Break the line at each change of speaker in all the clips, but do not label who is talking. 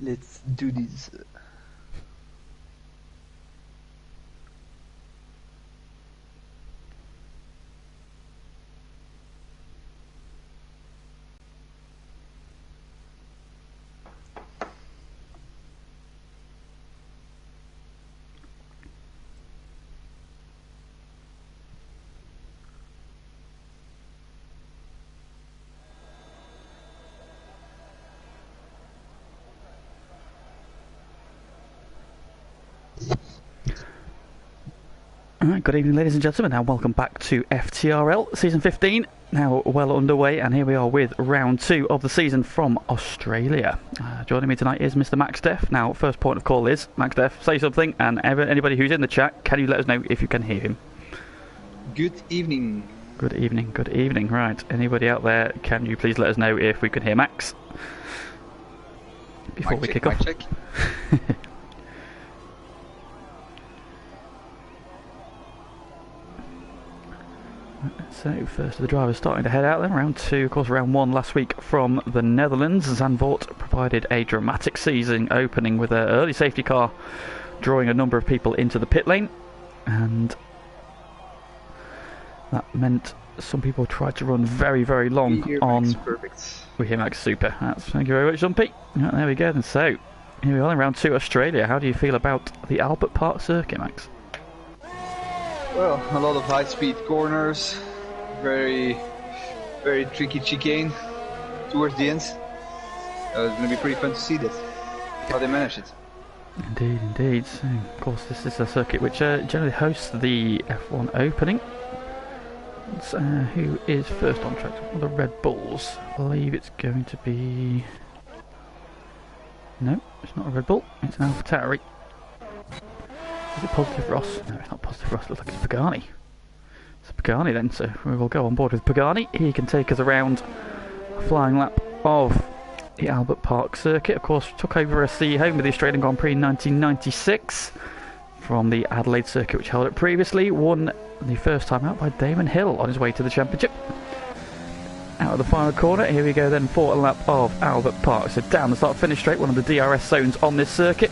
Let's do this.
Alright, good evening ladies and gentlemen, and welcome back to FTRL Season 15, now well underway, and here we are with round 2 of the season from Australia. Joining me tonight is Mr. Max Def. Now, first point of call is, Max Def, say something, and anybody who's in the chat, can you let us know if you can hear him?
Good evening.
Good evening, good evening. Right, anybody out there, can you please let us know if we can hear Max? Before we kick off.
Check.
So, first of the drivers starting to head out then, round 2, of course round 1 last week from the Netherlands. Zandvoort provided a dramatic season opening with an early safety car drawing a number of people into the pit lane, and that meant some people tried to run very, very long on...
Perfect.
We hear Max super. Thank you very much, Zumpy. Right, there we go then. So, here we are in round 2 Australia. How do you feel about the Albert Park circuit, Max?
Well, a lot of high-speed corners. Very tricky chicane towards the end. It's going to be pretty fun to see that, how they manage it.
Indeed, indeed. So, of course, this is a circuit which generally hosts the F1 opening. Who is first on track? The Red Bulls. I believe it's going to be... No, it's not a Red Bull. It's an AlphaTauri. Is it Positive Ross? No, it's not Positive Ross. It looks like it's Pagani. It's Pagani then, so we will go on board with Pagani. He can take us around a flying lap of the Albert Park circuit. Of course, took over as the home of the Australian Grand Prix in 1996 from the Adelaide circuit, which held it previously. Won the first time out by Damon Hill on his way to the championship. Out of the final corner, here we go then for a lap of Albert Park. So down the start-finish straight, one of the DRS zones on this circuit.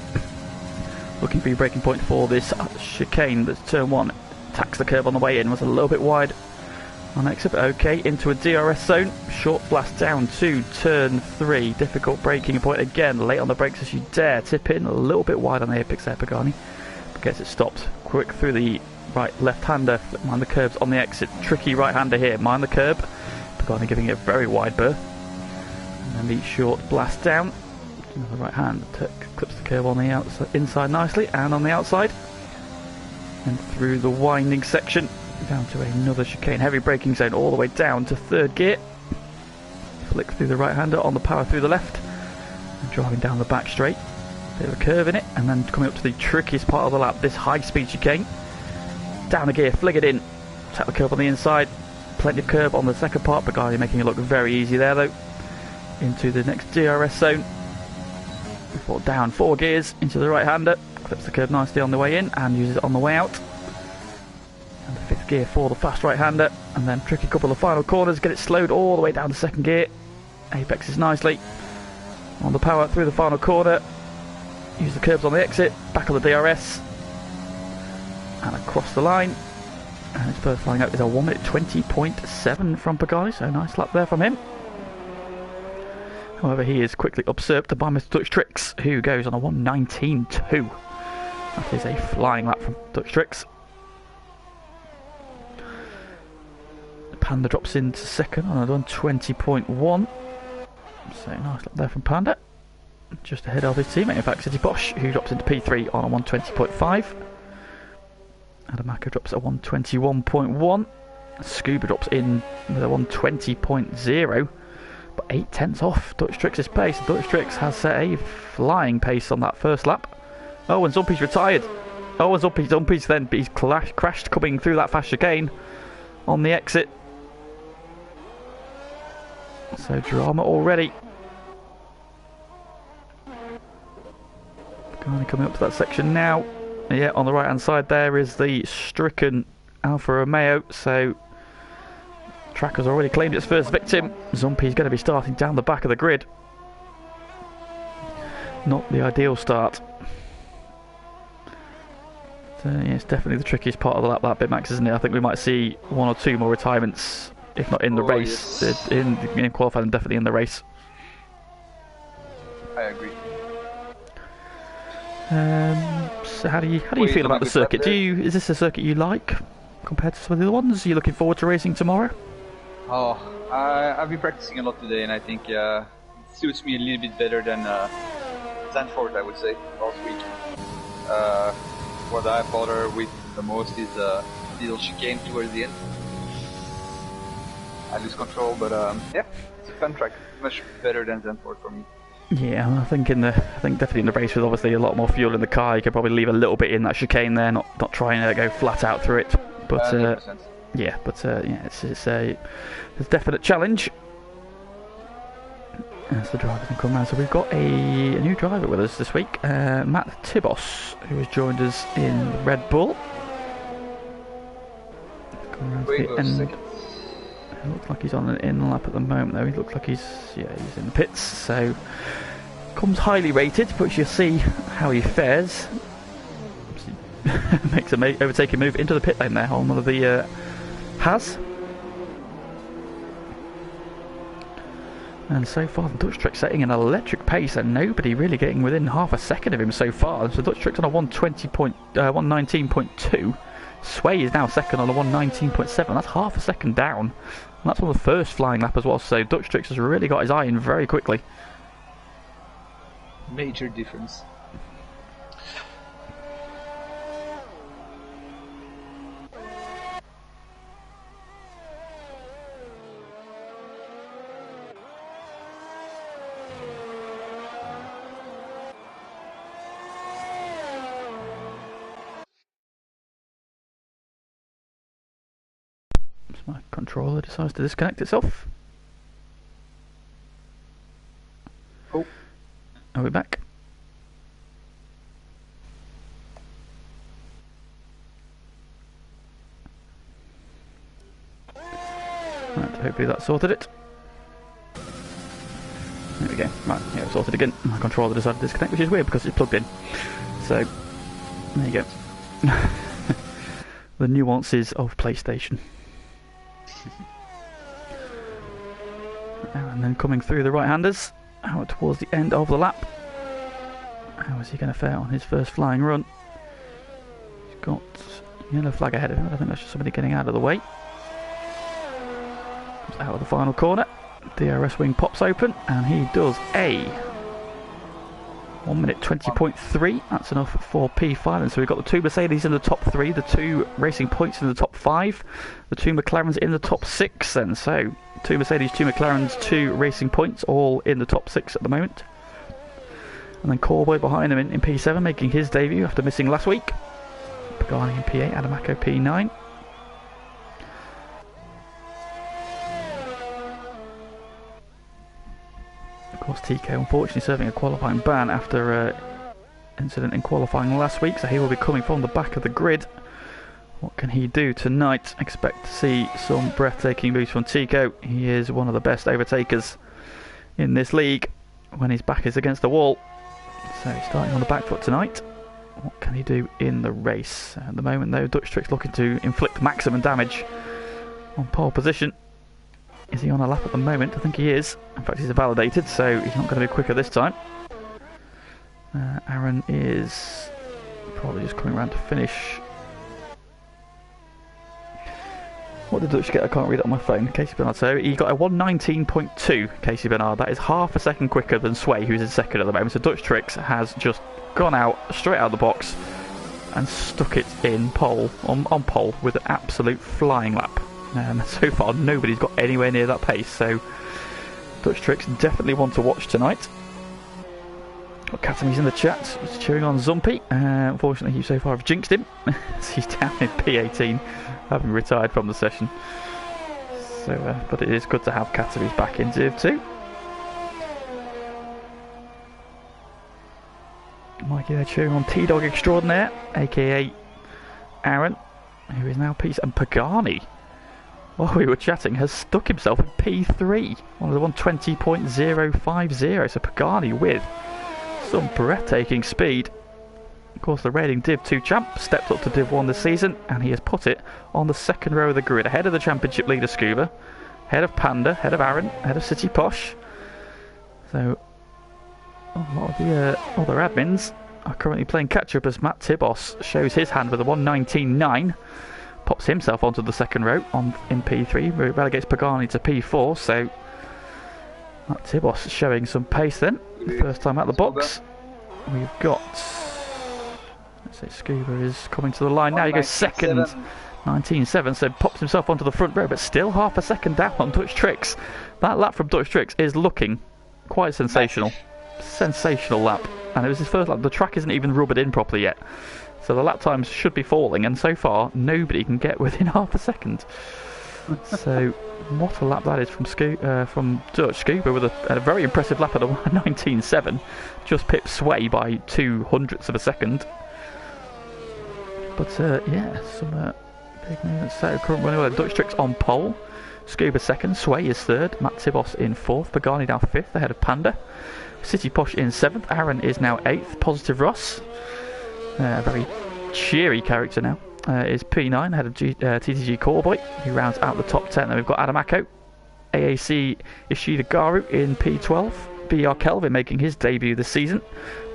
Looking for your braking point for this chicane. That's turn 1. Tax the curb on the way in, was a little bit wide on exit, but okay, into a DRS zone. Short blast down to turn 3. Difficult braking point again, late on the brakes as you dare. Tip in, a little bit wide on the apex there, Pagani. But gets it stopped. Quick through the right left-hander, mind the curbs on the exit. Tricky right-hander here, mind the curb. Pagani giving it a very wide berth. And then the short blast down. Another right hand, clips the curb on the outside, inside nicely, and on the outside. And through the winding section, down to another chicane, heavy braking zone all the way down to third gear. Flick through the right-hander on the power through the left, and driving down the back straight. Bit of a curve in it, and then coming up to the trickiest part of the lap, this high-speed chicane. Down the gear, flick it in, tap the curb on the inside, plenty of curb on the second part, Pagani making it look very easy there though. Into the next DRS zone. Before down 4 gears into the right-hander. Clips the curb nicely on the way in and uses it on the way out. And the 5th gear for the fast right-hander. And then tricky couple of final corners. Get it slowed all the way down to 2nd gear. Apexes nicely. On the power through the final corner. Use the curbs on the exit. Back on the DRS. And across the line. And his first flying out is a 1 minute 20.7 from Pagani. So nice lap there from him. However, he is quickly usurped by Mr. Dutch Tricks, who goes on a 1:19.2. That is a flying lap from Dutch Tricks. Panda drops into second on a 1:20.1. So nice lap there from Panda. Just ahead of his teammate, in fact, City Bosch, who drops into P3 on a 1:20.5. Adamaka drops at 1:21.1. Scuba drops in with a 1:20.0. 8/10 off Dutch Tricks' pace. Dutch Tricks has set a flying pace on that first lap. Oh, and Zumpy's retired. Oh, and Zumpy's then he's crashed coming through that fast chicane on the exit. So drama already. Coming up to that section now. Yeah, on the right hand side there is the stricken Alfa Romeo. So track has already claimed its first victim. Zumpy's going to be starting down the back of the grid. Not the ideal start. So, yeah, it's definitely the trickiest part of the lap, that bit, Max, isn't it? I think we might see 1 or 2 more retirements, if not in the race.
Yes.
In qualifying, definitely in the race.
I agree.
So how do you feel about the circuit? Is this a circuit you like compared to some of the other ones? Are you looking forward to racing tomorrow?
Oh, I've been practicing a lot today, and I think it suits me a little bit better than Zandvoort, I would say, last week. What I bother with the most is the little chicane towards the end. I lose control, but yeah, it's a fun track. Much better than Zandvoort for me.
Yeah, I think definitely in the race with obviously a lot more fuel in the car, you could probably leave a little bit in that chicane there, not trying to go flat out through it. But yeah, it's a definite challenge. As the drivers can come around, so we've got a new driver with us this week, Matt Tibos, who has joined us in Red Bull. Coming around to the end. It looks like he's on an in lap at the moment, though. He looks like he's in the pits, so comes highly rated, but you'll see how he fares. Makes an overtaking move into the pit lane there on one of the Haas. And so far, the Dutch Trick setting an electric pace, and nobody really getting within half a second of him so far. So Dutch Trick's on a 119.2. Sway is now second on a 119.7. That's half a second down. And that's on the first flying lap as well. So Dutch Tricks has really got his eye in very quickly.
Major difference.
My controller decides to disconnect itself.
Oh.
Are we back? Right, hopefully that sorted it. There we go. Right, yeah, it's sorted again. My controller decided to disconnect, which is weird because it's plugged in. So, there you go. The nuances of PlayStation. And then coming through the right-handers, out towards the end of the lap. How is he going to fare on his first flying run? He's got a yellow flag ahead of him. I think that's just somebody getting out of the way. Comes out of the final corner. DRS wing pops open, and he does a 1 minute 20.3. That's enough for P5. And so we've got the 2 Mercedes in the top 3, the 2 Racing Points in the top 5, the 2 McLarens in the top 6. And so 2 Mercedes, 2 McLarens, 2 Racing Points, all in the top 6 at the moment. And then Corboy behind them in P7, making his debut after missing last week. Pagani in P8, Adamaco P9. Of course, TK unfortunately serving a qualifying ban after an incident in qualifying last week, so he will be coming from the back of the grid. What can he do tonight? Expect to see some breathtaking moves from Tico. He is one of the best overtakers in this league when his back is against the wall. So he's starting on the back foot tonight. What can he do in the race? At the moment, though, Dutch Trick's looking to inflict maximum damage on pole position. Is he on a lap at the moment? I think he is. In fact, he's validated, so he's not going to be quicker this time. Aaron is probably just coming around to finish. What did Dutch get? I can't read it on my phone. Casey Bernard. So he got a 119.2, Casey Bernard. That is half a second quicker than Sway, who's in second at the moment. So Dutch Tricks has just gone out, straight out of the box, and stuck it in pole, on pole, with an absolute flying lap. So far, nobody's got anywhere near that pace. So Dutch Tricks definitely one to watch tonight. Got Katami's in the chat, he's cheering on Zumpy. Unfortunately, you so far have jinxed him. He's down in P18, having retired from the session. So, but it is good to have Katami's back in Div 2. Mikey there cheering on T-Dog Extraordinaire, aka Aaron, who is now P. And Pagani, while we were chatting, has stuck himself in P3 on the 120.050. So Pagani with some breathtaking speed. Of course, the reigning Div 2 champ stepped up to Div 1 this season, and he has put it on the second row of the grid, ahead of the championship leader Scuba, ahead of Panda, ahead of Aaron, ahead of City Posh. So a lot of the other admins are currently playing catch-up as Matt Tibos shows his hand with a 1:19.9, pops himself onto the second row in P3, relegates Pagani to P4, so Matt Tibos showing some pace then, the first time out the box. We've got, let's say Scuba is coming to the line now, he goes second, 19.7, so pops himself onto the front row, but still half a second down on Dutch Tricks. That lap from Dutch Tricks is looking quite sensational. Sensational lap, and it was his first lap. The track isn't even rubbered in properly yet, so the lap times should be falling, and so far nobody can get within half a second. So what a lap that is from Dutch. Scuba with a very impressive lap at a 1:19.7, just pipped Sway by 0.02 of a second. But yeah, some big movements. So current running Dutch Tricks on pole, Scuba second, Sway is third, Matt Tibos in fourth, Pagani now fifth ahead of Panda, City Posh in seventh, Aaron is now eighth, Positive Ross, a very cheery character now, is P9 ahead of TTG Callboy, who rounds out the top 10. Then we've got Adamako, AAC Ishida Garu in P12, BR Kelvin making his debut this season,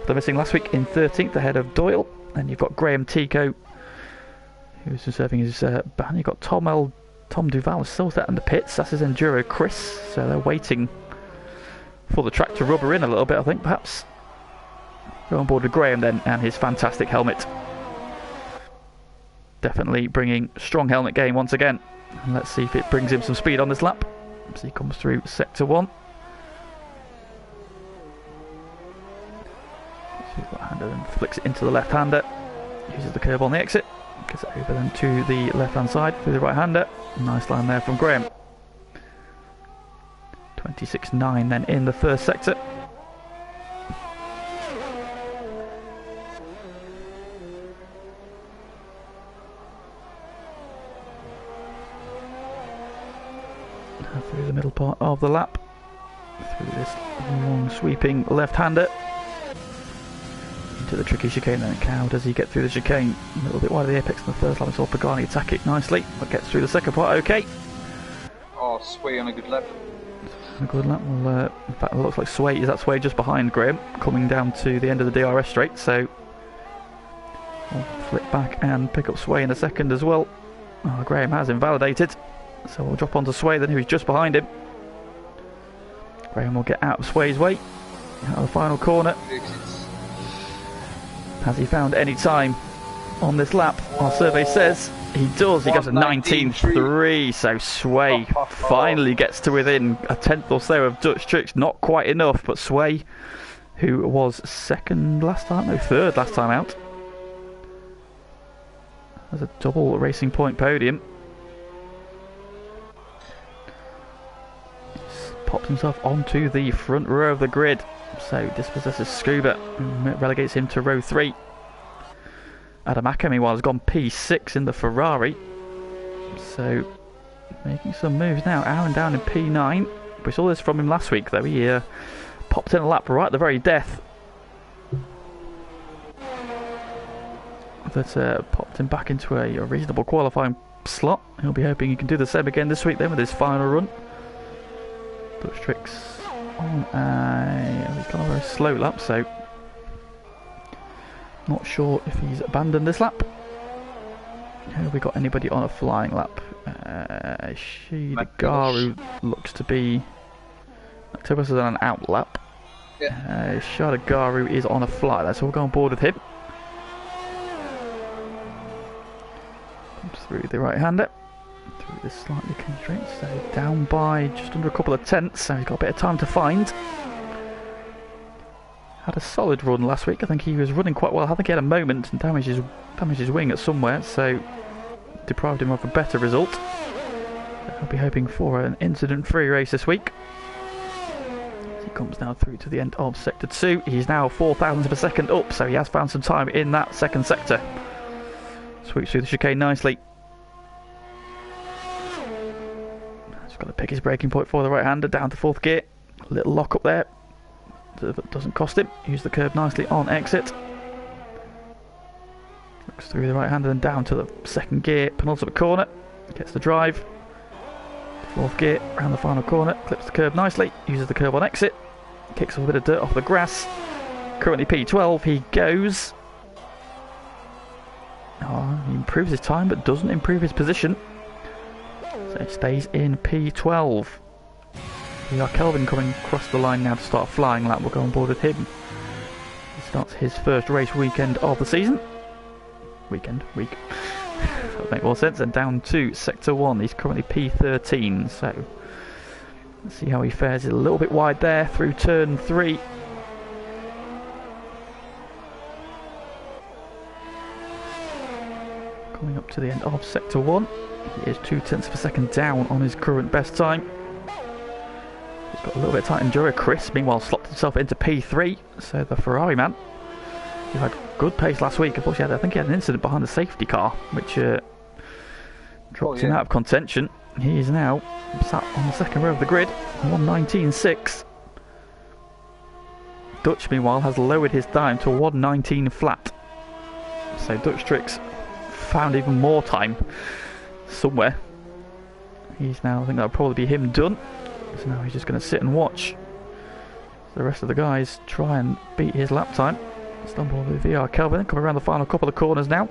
after missing last week in 13th ahead of Doyle. Then you've got Graham Tico, who's serving his ban. You've got Tom Duval still set in the pits. That's his Enduro Chris, so they're waiting for the track to rubber in a little bit, I think, perhaps. Go on board with Graham then, and his fantastic helmet. Definitely bringing strong helmet game once again. And let's see if it brings him some speed on this lap. As he comes through sector 1. He's got a hander and flicks it into the left-hander. Uses the curb on the exit. Gets it over then to the left-hand side through the right-hander. Nice line there from Graham. 26.9 then in the first sector. Now through the middle part of the lap. Through this long sweeping left-hander. Into the tricky chicane then. How does he get through the chicane? A little bit wide of the apex in the first lap. We saw Pagani attack it nicely, but gets through the second part okay.
Oh, Sway on a good lap.
A good lap. Well, in fact, it looks like Sway is that Sway just behind Graham, coming down to the end of the DRS straight. So we'll flip back and pick up Sway in a second as well. Oh, Graham has invalidated, so we'll drop onto Sway then, who's just behind him. Graham will get out of Sway's way, out of the final corner. Has he found any time on this lap? Our survey says he does. He goes at 19.3, so Sway finally gets to within a tenth or so of Dutch Tricks. Not quite enough, but Sway, who was third last time out, has a double Racing Point podium. He's popped himself onto the front row of the grid. So dispossesses Scuba, relegates him to row 3. Adamaka meanwhile has gone P6 in the Ferrari. So making some moves now. Aaron down in P9. We saw this from him last week though. He popped in a lap right at the very death. That popped him back into a reasonable qualifying slot. He'll be hoping he can do the same again this week then with his final run. Dutch Tricks on he's gone a very slow lap, so not sure if he's abandoned this lap. Have we got anybody on a flying lap? Shidegaru looks to be Tibos is on an out lap. Yeah. Shidegaru is on a fly there, so we'll go on board with him. Comes through the right hander. Through this slightly constrained, so down by just under a couple of tenths, so he's got a bit of time to find. Had a solid run last week. I think he was running quite well. I think he had a moment and damaged his wing at somewhere, so deprived him of a better result. I'll be hoping for an incident-free race this week. He comes now through to the end of sector 2. He's now 0.04 of a second up, so he has found some time in that second sector. Sweeps through the chicane nicely. Just got to pick his braking point for the right-hander down to 4th gear. A little lock up there. That doesn't cost him. Use the curb nicely on exit. Looks through the right hand and down to the second gear, penultimate corner. Gets the drive. Fourth gear, around the final corner, clips the curb nicely, uses the curb on exit, kicks off a bit of dirt off the grass. Currently P12, he goes. Oh, he improves his time but doesn't improve his position. So he stays in P12. We are Kelvin coming across the line now to start a flying lap. We'll go on board with him. He starts his first race weekend of the season. Week. That would make more sense. And down to Sector 1. He's currently P13. So let's see how he fares. He's a little bit wide there through turn 3. Coming up to the end of Sector 1. He is 0.2 of a second down on his current best time. He's got a little bit tight enduro. Chris, meanwhile, slopped himself into P3. So the Ferrari man, he had good pace last week. Unfortunately, I think he had an incident behind the safety car, which dropped him out of contention. He is now sat on the second row of the grid, 1:19.6. Dutch, meanwhile, has lowered his time to 1:19 flat. So Dutch Tricks found even more time somewhere. He's now, I think that'll probably be him done. So now he's just going to sit and watch the rest of the guys try and beat his lap time. Stumble with VR Kelvin, coming around the final couple of corners now.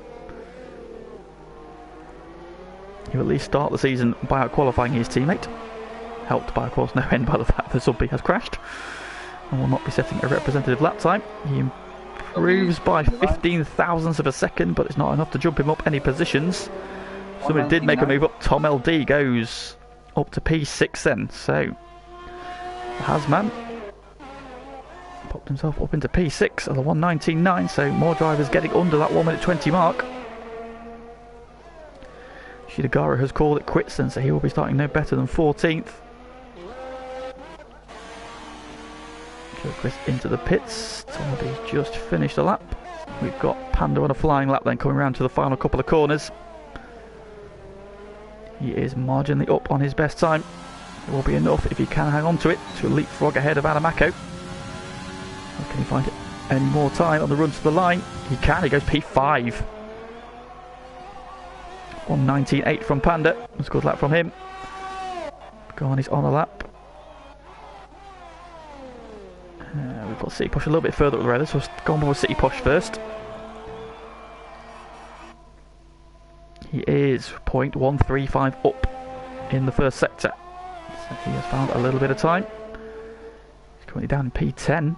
He'll at least start the season by out-qualifying his teammate. Helped by, of course, no end by the fact that Subby has crashed and will not be setting a representative lap time. He improves by 15 thousandths of a second, but it's not enough to jump him up any positions. Somebody did make a move up. Tom LD goes up to P6 then, so the Hasman popped himself up into P6 at the 1:19.9, so more drivers getting under that 1:20 mark. Shidagara has called it quits then, so he will be starting no better than 14th. Chris into the pits. Somebody's just finished a lap. We've got Panda on a flying lap then coming around to the final couple of corners. He is marginally up on his best time. It will be enough if he can hang on to it to leapfrog ahead of Adamako. Can he find any more time on the run to the line? He can. He goes P5. 1:19.8 from Panda. That's a good lap from him. Garni's on a lap. We've got City Push a little bit further up the road, so we'll go on board with City Push first. He is 0.135 up in the first sector. So he has found a little bit of time. He's currently down in P10.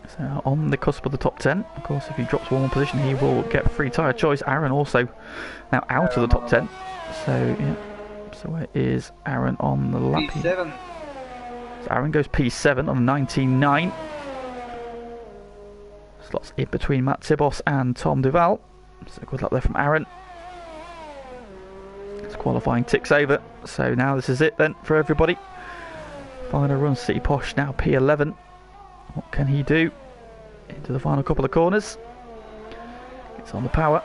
So on the cusp of the top 10. Of course, if he drops one more position, he will get free tyre choice. Aaron also now out of the top 10. So, yeah. So where is Aaron on the lap?
P7.
So Aaron goes P7 on 19.9. Slots in between Matt Tibos and Tom Duval. So good luck there from Aaron. His qualifying ticks over. So now this is it then for everybody. Final run, City Posh now P11. What can he do? Into the final couple of corners. It's on the power.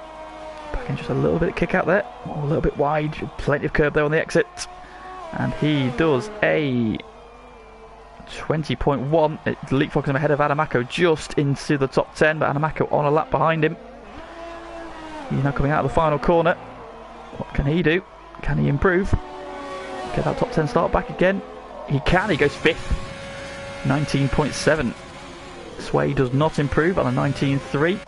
Back in just a little bit of kick out there. A little bit wide. Plenty of curb there on the exit. And he does a 20.1. It leapfrogs him ahead of Adamako just into the top 10, but Adamako on a lap behind him. He's now coming out of the final corner. What can he do? Can he improve? Get that top 10 start back again. He can. He goes 5th. 19.7. Sway does not improve on a 19.3.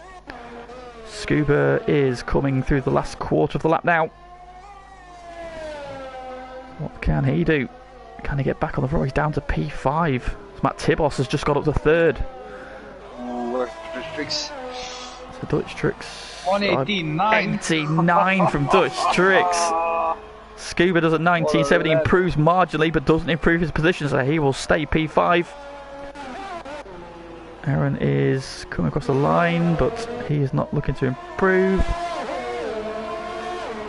Scuba is coming through the last quarter of the lap now. What can he do? Can he get back on the floor? He's down to P5. Matt Tibos has just got up to 3rd.
Dutch Tricks.
So Dutch Tricks.
1:89.
89 from Dutch Tricks. Scuba does at 19.7. He improves marginally but doesn't improve his position, so he will stay P5. Aaron is coming across the line, but he is not looking to improve.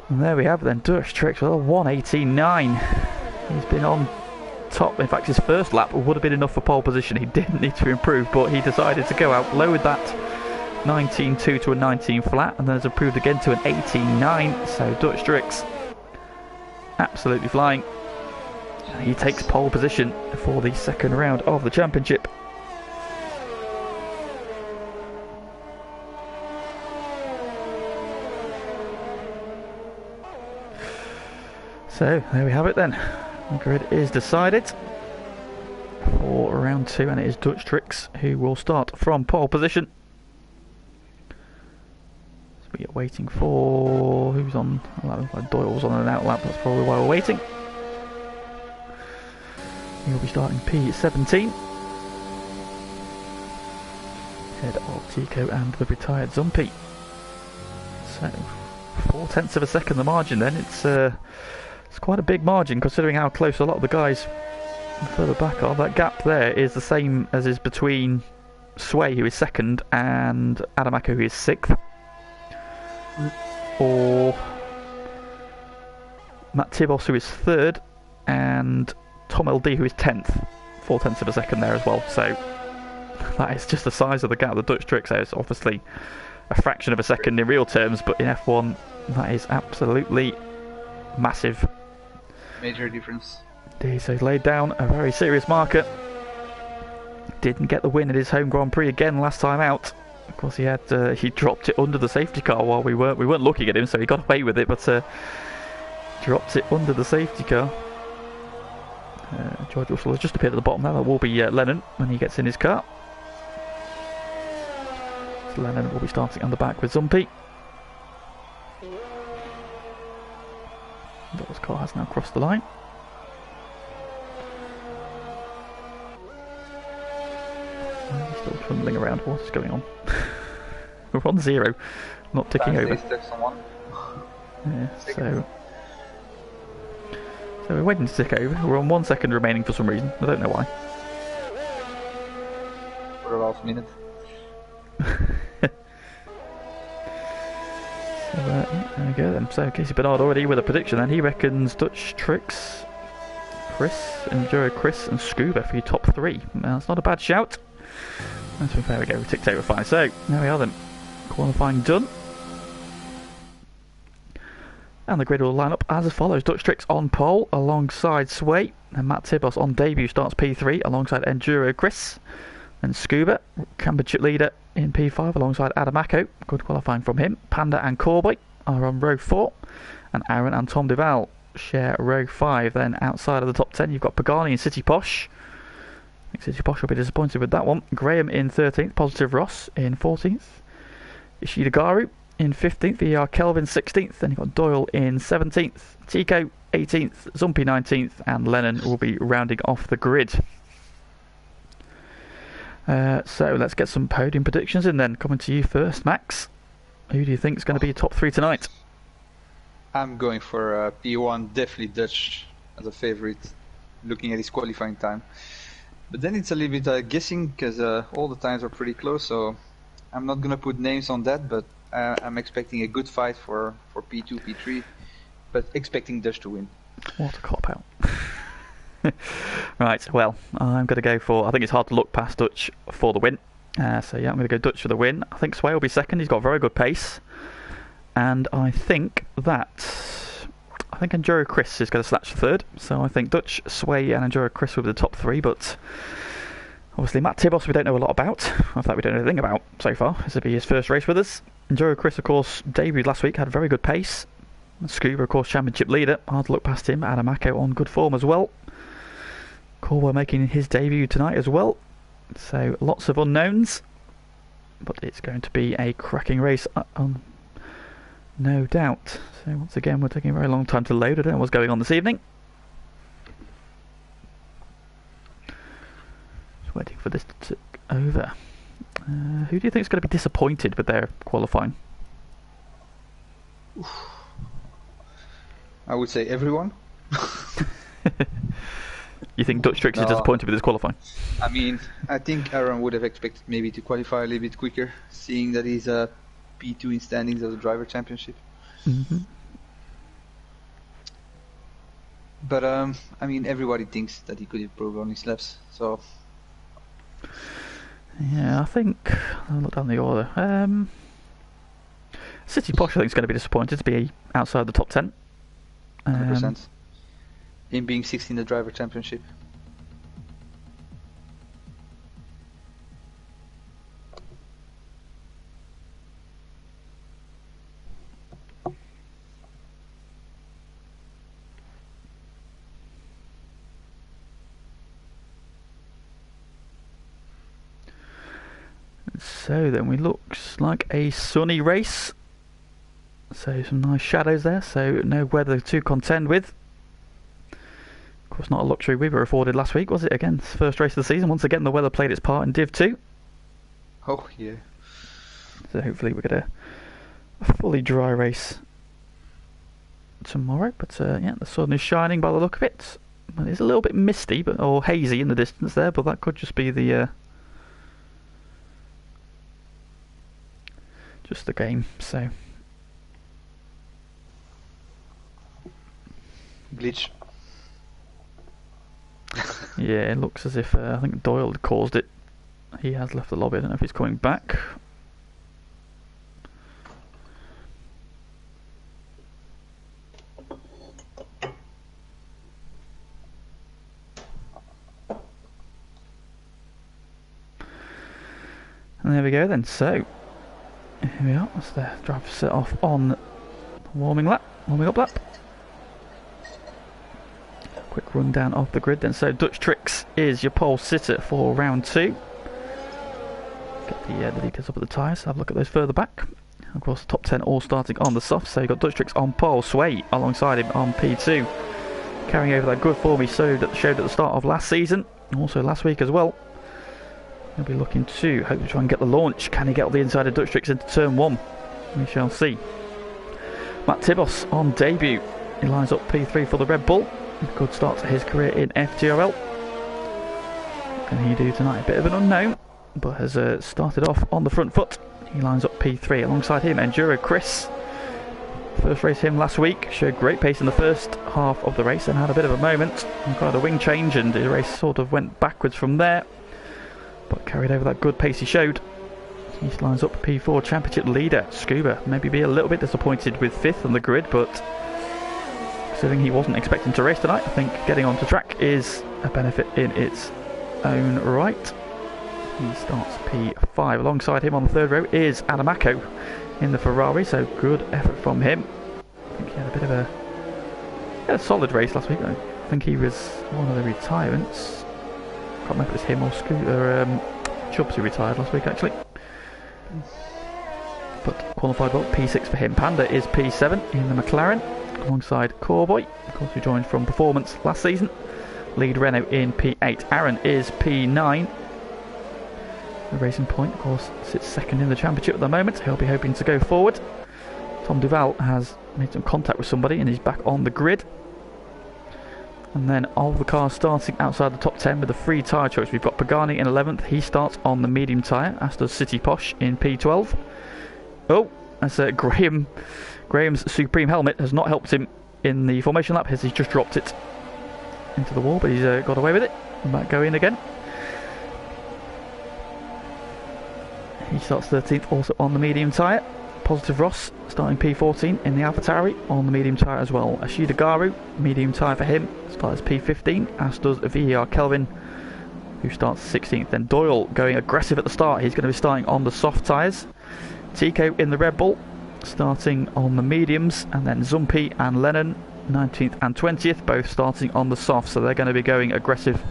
And there we have it then, Dutch Tricks with a 1:18.9. He's been on top. In fact, his first lap would have been enough for pole position. He didn't need to improve, but he decided to go out, lowered that 19.2 to a 19 flat, and then has improved again to an 18.9. So Dutch Tricks absolutely flying. He takes pole position for the second round of the championship. So there we have it then. The grid is decided for round 2, and it is Dutch Tricks who will start from pole position. So we are waiting for who's on. Well, Doyle's on an out lap. That's probably why we're waiting. He'll be starting P17. Head of Tico and the retired Zumpy. So 0.4 of a second the margin then. It's quite a big margin considering how close a lot of the guys further back are. That gap there is the same as is between Sway, who is second, and Adamako, who is sixth. Or Matt Tibos, who is third, and Tom LD, who is 10th. 0.4 of a second there as well. So that is just the size of the gap. The Dutch Tricks is obviously a fraction of a second in real terms, but in F1 that is absolutely massive.
Major difference.
Indeed, so he's laid down a very serious marker. Didn't get the win at his home Grand Prix again last time out. Of course, he dropped it under the safety car while we weren't looking at him, so he got away with it, but dropped it under the safety car. George Russell has just appeared at the bottom now. That will be Lennon when he gets in his car. So Lennon will be starting on the back with Zumpy. Doyle's car has now crossed the line. He's still trundling around. What is going on? We're on 0, not ticking over. Yeah, so we're waiting to tick over. We're on 1 second remaining for some reason. I don't know why.
For a last minute.
So, yeah, there we go then. So Casey Bernard already with a prediction then. He reckons Dutch Tricks, Chris, Enduro Chris and Scuba for your top 3. That's not a bad shout. There we go, we ticked over fine. So, there we are then. Qualifying done. And the grid will line up as follows. Dutch Tricks on pole alongside Sway. And Matt Tibos on debut starts P3 alongside Enduro Chris. And Scuba, championship leader in P5 alongside Adamako. Good qualifying from him. Panda and Corby are on row 4. And Aaron and Tom Duval share row 5. Then outside of the top 10 you've got Pagani and City Posh. I think City Posh will be disappointed with that one. Graham in 13th. Positive Ross in 14th. Ishida Garu in 15th. ER Kelvin 16th. Then you've got Doyle in 17th. Tico 18th. Zumpy 19th. And Lennon will be rounding off the grid. So let's get some podium predictions in then. Coming to you first, Max. Who do you think is going to be top 3 tonight?
I'm going for P1, definitely Dutch as a favourite, looking at his qualifying time. But then it's a little bit guessing, because all the times are pretty close, so I'm not going to put names on that, but I'm expecting a good fight for P2, P3, but expecting Dutch to win.
What a cop-out. Right, well, I'm going to go for... I think it's hard to look past Dutch for the win. So yeah, I'm going to go Dutch for the win. I think Sway will be second. He's got very good pace. And I think Enduro Chris is going to snatch the third. So I think Dutch, Sway and Enduro Chris will be the top 3. But obviously Matt Tibos we don't know a lot about. In fact, we don't know anything about so far. This will be his first race with us. Enduro Chris, of course, debuted last week. Had very good pace. Scuba, of course, championship leader. Hard to look past him. Adamako on good form as well. Corwell making his debut tonight as well. So lots of unknowns. But it's going to be a cracking race, no doubt. So once again, we're taking a very long time to load. I don't know what's going on this evening. Just waiting for this to tick over. Who do you think is going to be disappointed with their qualifying?
I would say everyone.
You think Dutch Tricks is disappointed with his qualifying?
I mean, I think Aaron would have expected maybe to qualify a little bit quicker, seeing that he's a P2 in standings of the driver championship.
Mm-hmm.
But I mean, everybody thinks that he could improve on his laps. So
yeah, I think I'll look down the order. City Posh, I think, is going to be disappointed to be outside the top 10.
100%. him being 16 in the driver championship.
So then we looks like a sunny race. So some nice shadows there, so no weather to contend with. Of course, not a luxury we were afforded last week, was it? Again, first race of the season. Once again, the weather played its part in Div 2.
Oh, yeah.
So hopefully we get a fully dry race tomorrow. But yeah, the sun is shining by the look of it. Well, it's a little bit misty or hazy in the distance there, but that could just be the just the game. So
glitch.
Yeah, it looks as if I think Doyle had caused it. He has left the lobby. I don't know if he's coming back. And there we go then. So here we are. That's the driver set off on the warming up lap. Quick rundown of the grid then. So Dutch Tricks is your pole sitter for round 2. Get the leaders up at the tyres. Have a look at those further back. Of course, the top 10 all starting on the soft. So you've got Dutch Tricks on pole, Sway alongside him on P2, carrying over that good form he showed at the start of last season, also last week as well. He'll be looking to hopefully try and get the launch. Can he get all the inside of Dutch Tricks into turn 1? We shall see. Matt Tibos on debut. He lines up P3 for the Red Bull. Good start to his career in FTRL. What can he do tonight? A bit of an unknown, but has started off on the front foot. He lines up P3 alongside him. Enduro Chris. First race him last week. Showed great pace in the first half of the race and had a bit of a moment. He got a wing change and the race sort of went backwards from there, but carried over that good pace he showed. He lines up P4 championship leader. Scuba maybe be a little bit disappointed with 5th on the grid, but considering he wasn't expecting to race tonight, I think getting onto track is a benefit in its own right. He starts P5. Alongside him on the third row is Adamaco in the Ferrari, so good effort from him. I think he had a bit of a solid race last week. I think he was one of the retirements. Can't remember if it was him or Scooter, Chubbs who retired last week actually. But qualified well, P6 for him. Panda is P7 in the McLaren alongside Corboy, of course, who joined from Performance last season. Lead Renault in P8. Aaron is P9. The Racing Point, of course, sits second in the championship at the moment. He'll be hoping to go forward. Tom Duval has made some contact with somebody and he's back on the grid. And then all the cars starting outside the top 10 with a free tyre choice. We've got Pagani in 11th. He starts on the medium tyre, as does City Posh in P12. Oh, that's Graham's Supreme helmet has not helped him in the formation lap as he's just dropped it into the wall, but he's got away with it. And back going again. He starts 13th also on the medium tyre. Positive Ross starting P14 in the AlphaTauri on the medium tyre as well. Ashida Garu, medium tyre for him, starts P15, as does VER Kelvin, who starts 16th. Then Doyle going aggressive at the start. He's going to be starting on the soft tyres. Tico in the Red Bull, starting on the mediums, and then Zumpi and Lennon, 19th and 20th, both starting on the soft, so they're going to be going aggressive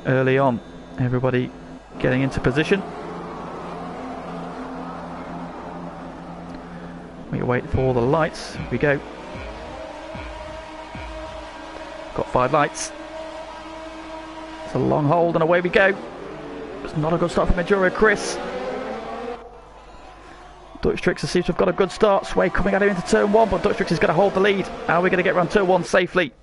early on. Everybody getting into position. We wait for the lights. Here we go. Got 5 lights. It's a long hold and away we go. It's not a good start from Enduro Chris. Dutch Tricks seems to have got a good start. Sway coming at him into turn 1, but Dutch Tricks is going to hold the lead. How are we going to get around turn 1 safely?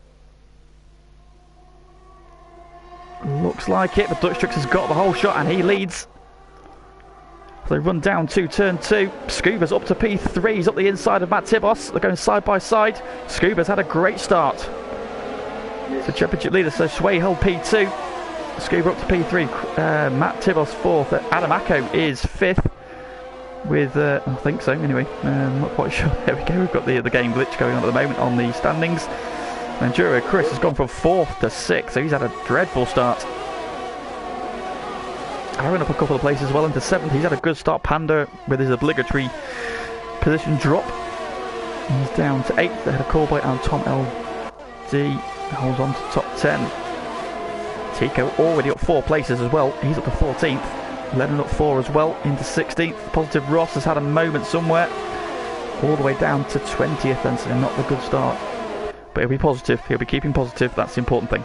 Looks like it, but Dutch Tricks has got the whole shot and he leads. So they run down to turn 2. Scuba's up to P3. He's up the inside of Matt Tibos. They're going side by side. Scuba's had a great start. So championship leader, so Sway held P2. Scuba up to P3. Matt Tibos 4th. Adamaco is 5th. With, I think so, anyway. I'm not quite sure. There we go. We've got the game glitch going on at the moment on the standings. Enduro Chris has gone from 4th to 6th, so he's had a dreadful start. Aaron up a couple of places well into 7th. He's had a good start. Panda with his obligatory position drop. He's down to 8th ahead of Callboy, and Tom LD holds on to top 10. Tico already up 4 places as well. He's up to 14th. Lennon up 4 as well into 16th. Positive Ross has had a moment somewhere. All the way down to 20th then, so not a good start. But he'll be positive. He'll be keeping positive. That's the important thing.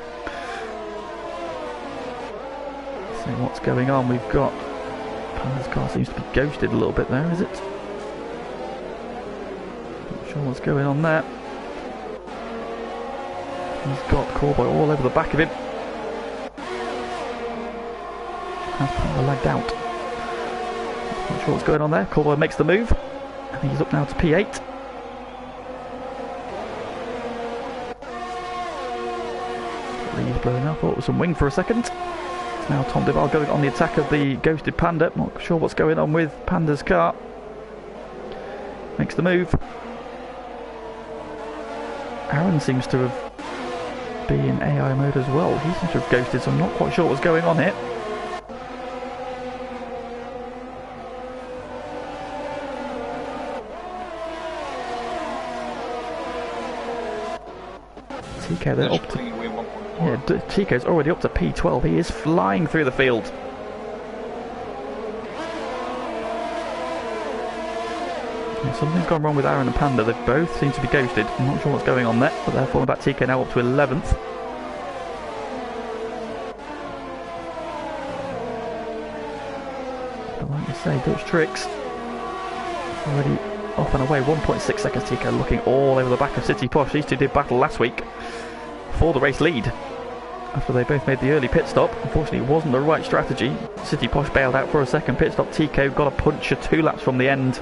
So what's going on? We've got... Panda's car seems to be ghosted a little bit there, is it? Not sure what's going on there. He's got Callboy all over the back of him. Has Panda lagged out? Not sure what's going on there. Callboy makes the move. And he's up now to P8. Leaves blowing up. Thought it was some wing for a second. Now Tom Duval going on the attack of the ghosted Panda. Not sure what's going on with Panda's car. Makes the move. Aaron seems to have been in AI mode as well. He seems to have ghosted, so I'm not quite sure what's going on here. TK then up to... Yeah, Tico's already up to P12. He is flying through the field. Yeah, something's gone wrong with Aaron and Panda. They both seem to be ghosted. I'm not sure what's going on there, but they're falling back. Tico now up to 11th. But like you say, Dutch Tricks already off and away. 1.6 seconds. Tico looking all over the back of City Posh. These two did battle last week for the race lead. After they both made the early pit stop. Unfortunately, it wasn't the right strategy. City Posh bailed out for a second pit stop. Tico got a puncher 2 laps from the end.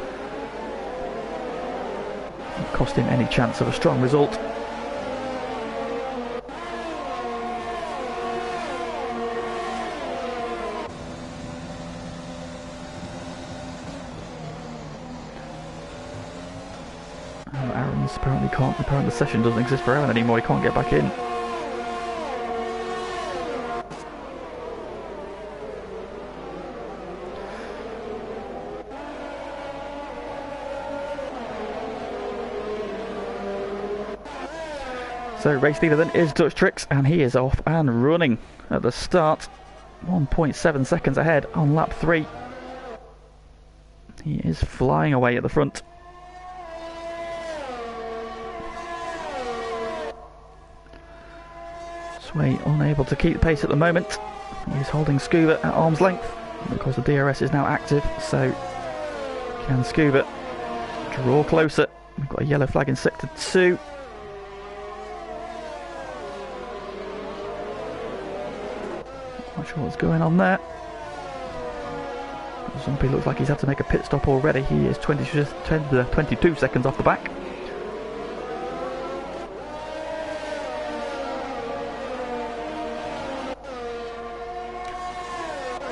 It cost him any chance of a strong result. Aaron's apparently can't. Apparently the session doesn't exist for Aaron anymore. He can't get back in. So race leader then is Dutch Tricks, and he is off and running at the start. 1.7 seconds ahead on lap 3. He is flying away at the front. Sway unable to keep pace at the moment. He's holding Scuba at arm's length. And of course the DRS is now active, so can Scuba draw closer. We've got a yellow flag in sector 2. Not sure what's going on there. Zombie looks like he's had to make a pit stop already. He is 22 seconds off the back.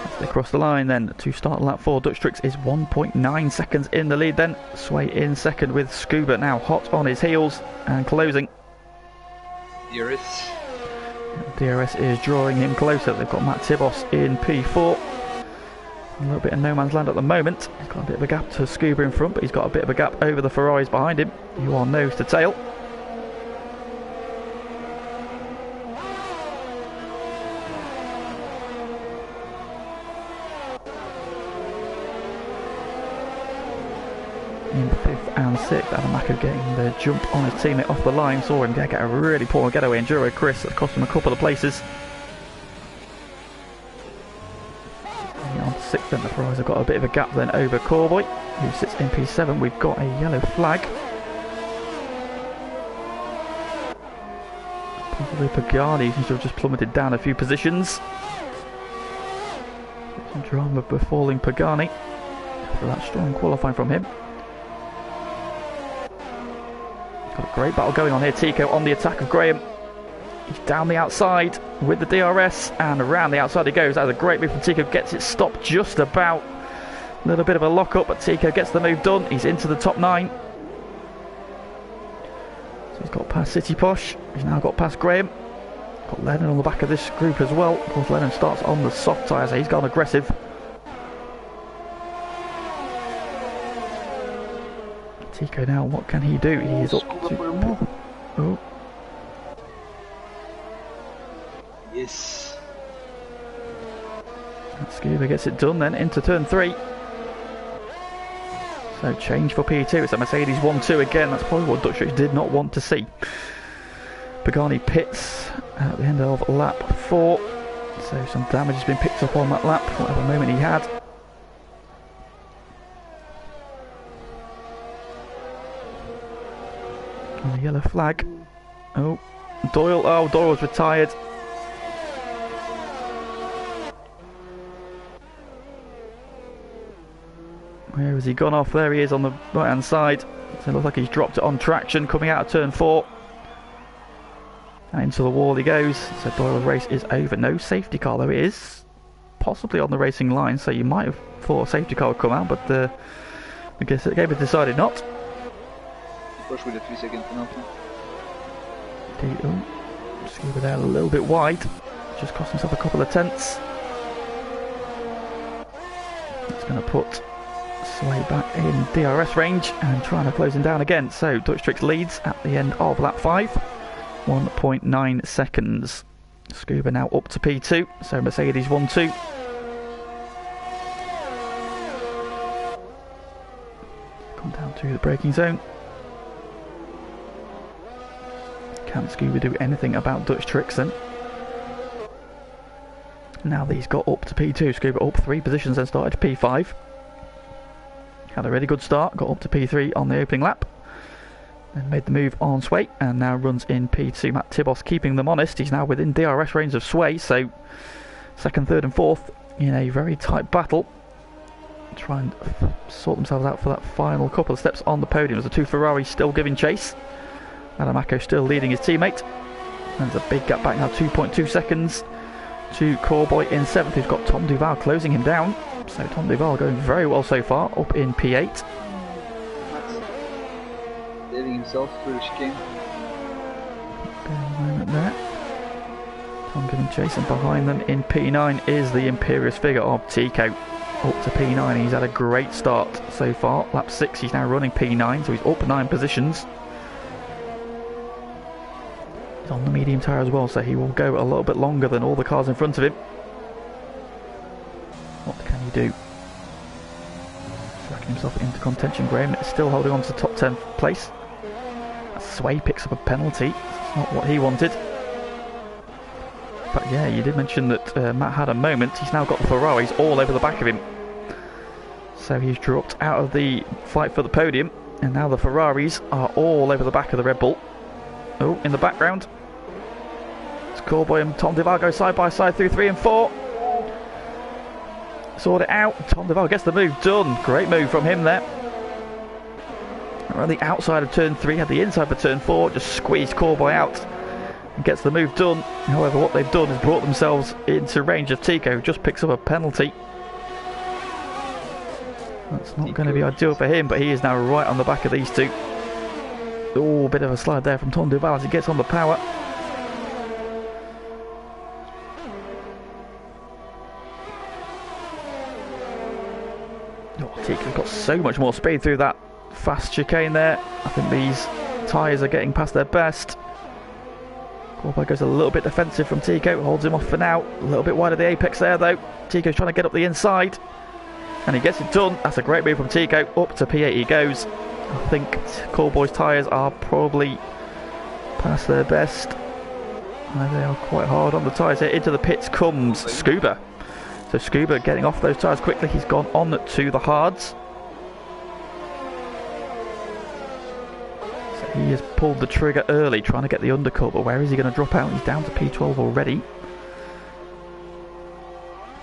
As they cross the line then to start lap 4, Dutch Tricks is 1.9 seconds in the lead then. Sway in second with Scuba now hot on his heels and closing. DRS is drawing him closer. They've got Matt Tibos in P4. A little bit of no man's land at the moment. He's got a bit of a gap to Scuba in front, but he's got a bit of a gap over the Ferraris behind him, who are nose to tail. In 5th and 6th, Adam Macker getting the jump on his teammate off the line. Saw him get a really poor getaway. Enduro Chris, that cost him a couple of places. On 6th then, the Ferraris have got a bit of a gap then over Callboy, who sits in P7. We've got a yellow flag. Possibly Pagani seems to have just plummeted down a few positions. Some drama befalling Pagani after that strong qualifying from him. Got a great battle going on here. Tico on the attack of Graham. He's down the outside with the DRS, and around the outside he goes. That's a great move from Tico. Gets it stopped just about. A little bit of a lock up, but Tico gets the move done. He's into the top 9. So he's got past City Posh. He's now got past Graham. Got Lennon on the back of this group as well. Of course, Lennon starts on the soft tyres, so he's gone aggressive. Tico now, what can he do? He is up to... Oh.
Yes.
Scuba gets it done then into turn 3. So change for P2. It's a Mercedes 1-2 again. That's probably what Dutch Tricks did not want to see. Pagani pits at the end of lap 4. So some damage has been picked up on that lap, whatever moment he had. And the yellow flag. Oh, Doyle. Oh, Doyle's retired. Where has he gone off? There he is on the right hand side. So it looks like he's dropped it on traction coming out of turn 4. And into the wall he goes. So Doyle's race is over. No safety car though. It is possibly on the racing line, so you might have thought a safety car would come out, but I guess the game has decided not.
Push with a 3-second penalty.
Scuba there a little bit wide. Just cost himself a couple of tenths. That's going to put Sway back in DRS range and trying to close him down again. So Dutch Tricks leads at the end of lap 5. 1.9 seconds. Scuba now up to P2. So Mercedes 1-2. Come down to the braking zone. Can Scuba do anything about Dutch Tricks then? Now that he's got up to P2, Scuba up 3 positions and started P5. Had a really good start, got up to P3 on the opening lap. Then made the move on Sway and now runs in P2. Matt Tibos keeping them honest. He's now within DRS range of Sway, so second, third and fourth in a very tight battle. Try and sort themselves out for that final couple of steps on the podium as the 2 Ferraris still giving chase. Adamaco still leading his teammate. And there's a big gap back now, 2.2 seconds to Corboy in 7th, who's got Tom Duval closing him down. So Tom Duval going very well so far, up in P8.
Leading himself through the chicane.
A moment there. Tom giving chase, and behind them in P9 is the imperious figure of Tico. Up to P9, he's had a great start so far. Lap 6, he's now running P9, so he's up 9 positions. He's on the medium tyre as well, so he will go a little bit longer than all the cars in front of him. What can he do? Tracking himself into contention. Graham is still holding on to the top 10 place. Sway picks up a penalty. It's not what he wanted. But yeah, you did mention that Matt had a moment. He's now got the Ferraris all over the back of him. So he's dropped out of the fight for the podium. And now the Ferraris are all over the back of the Red Bull. Oh, in the background. It's Corboy and Tom Duval go side by side through 3 and 4. Sort it out. Tom Duval gets the move done. Great move from him there. Around the outside of turn 3, had the inside for turn 4, just squeezed Corboy out and gets the move done. However, what they've done is brought themselves into range of Tico, who just picks up a penalty. That's not going to be ideal for him, but he is now right on the back of these 2. Oh, bit of a slide there from Tom Duval as he gets on the power. Oh, Tico's got so much more speed through that fast chicane there. I think these tyres are getting past their best. Corboy goes a little bit defensive from Tico, holds him off for now. A little bit wide of the apex there though. Tico's trying to get up the inside. And he gets it done. That's a great move from Tico. Up to P8 he goes. I think Corboy's tyres are probably past their best. They are quite hard on the tyres here. Into the pits comes Scuba. So Scuba getting off those tyres quickly. He's gone on to the hards. So he has pulled the trigger early, trying to get the undercut. But where is he going to drop out? He's down to P12 already.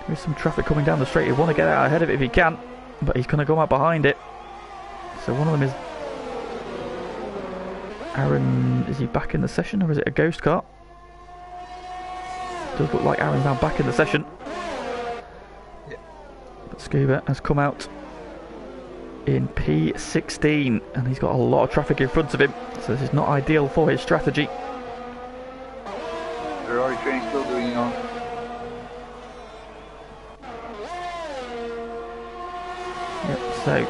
There's some traffic coming down the straight. He'll want to get out ahead of it if he can. But he's going to go out behind it. So one of them is Aaron. Is he back in the session or is it a ghost car? Does look like Aaron's now back in the session. Yeah. But Scuba has come out in P16, and he's got a lot of traffic in front of him, so this is not ideal for his strategy.
Ferrari training still doing on.
Yep, so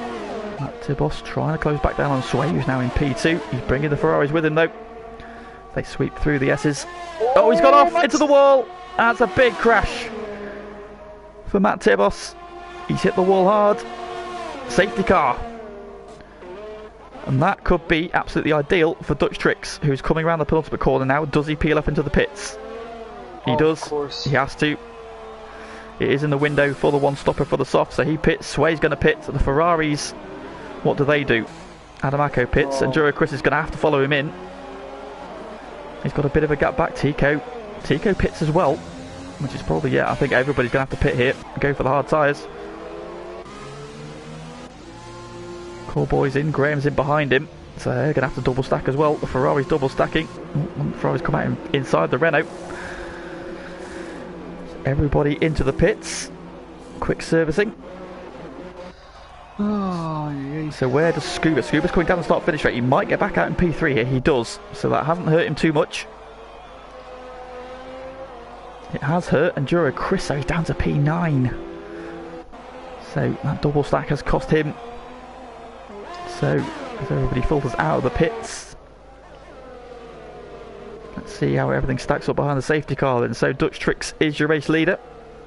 Matt Tibos trying to close back down on Sway, who's now in P2. He's bringing the Ferraris with him though. They sweep through the S's. Oh, he's gone off into the wall. That's a big crash for Matt Tibos. He's hit the wall hard. Safety car. And that could be absolutely ideal for Dutch Tricks, who's coming around the penultimate corner now. Does he peel up into the pits? He does.
Of course.
He has to. It is in the window for the one stopper for the soft, so he pits. Sway's going to pit. The Ferraris, what do? Adamaco pits, and Enduro Chris is going to have to follow him in. He's got a bit of a gap back. Tico pits as well, which is probably, yeah, I think everybody's going to have to pit here and go for the hard tyres. Boys in, Graham's in behind him, so they're going to have to double stack as well. The Ferrari's double stacking. The Ferrari's come out inside the Renault. So everybody into the pits. Quick servicing.
Oh,
so where does Scuba? Scuba's coming down the start finish rate. He might get back out in P3 here. He does, so that hasn't hurt him too much. It has hurt Enduro Chris, so he's down to P9. So that double stack has cost him. So, as everybody filters out of the pits, let's see how everything stacks up behind the safety car then. So, Dutch Tricks is your race leader,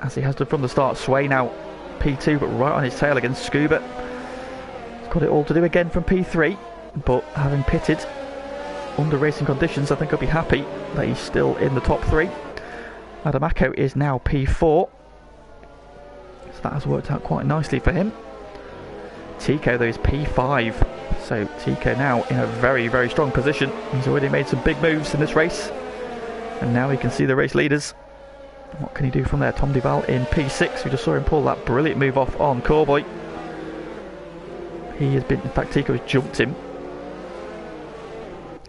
as he has done from the start. Sway now P2, but right on his tail against Scuba. He's got it all to do again from P3, but having pitted under racing conditions, I think he'll be happy that he's still in the top 3. Adamaco is now P4, so that has worked out quite nicely for him. Tico though is P5, so Tico now in a very, very strong position. He's already made some big moves in this race, and now he can see the race leaders. What can he do from there? Tom Duval in P6. We just saw him pull that brilliant move off on Corboy. He has been, in fact, Tico has jumped him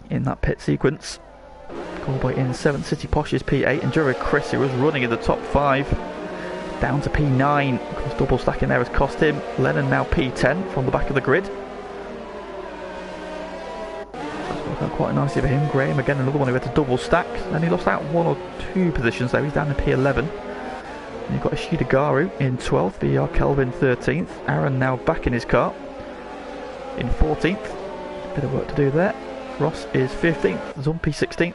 in that pit sequence. Corboy in 7th, City Posh is P8, and Enduro Chris, who was running in the top 5, down to P9. Of course, double stacking there has cost him. Lennon now P10 from the back of the grid. That's worked out quite nicely for him. Graham again, another one who had to double stack, and he lost out 1 or 2 positions though. He's down to P11. And you've got Ishida Garu in 12th, VR Kelvin 13th. Aaron now back in his car in 14th. Bit of work to do there. Ross is 15th, Zumpy 16th.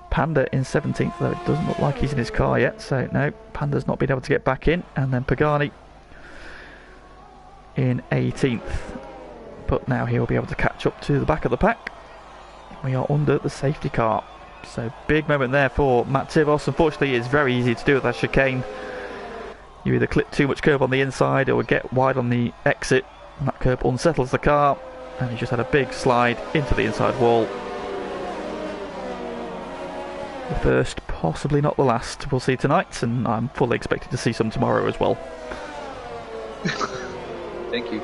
Panda in 17th, though it doesn't look like he's in his car yet, so no, Panda's not been able to get back in. And then Pagani in 18th, but now he'll be able to catch up to the back of the pack. We are under the safety car, so big moment there for Matt Tibos. Unfortunately, it's very easy to do with that chicane. You either clip too much curb on the inside or get wide on the exit, and that curb unsettles the car, and he just had a big slide into the inside wall. The first, possibly not the last. We'll see tonight, and I'm fully expected to see some tomorrow as well.
Thank you.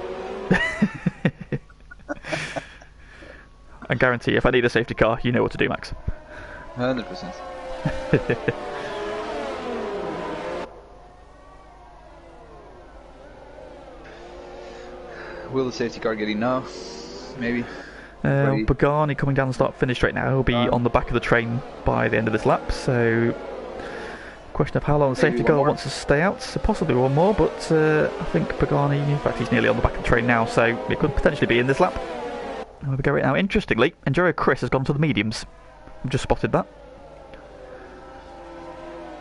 I guarantee if I need a safety car, you know what to do, Max.
100%. Will the safety car get in now? Maybe.
Pagani coming down the start finish straight now. He'll be on the back of the train by the end of this lap, so question of how long the safety car wants to stay out. So possibly one more, but I think Pagani, in fact he's nearly on the back of the train now, so it could potentially be in this lap. And we go right now. Interestingly, Enduro Chris has gone to the mediums. I've just spotted that.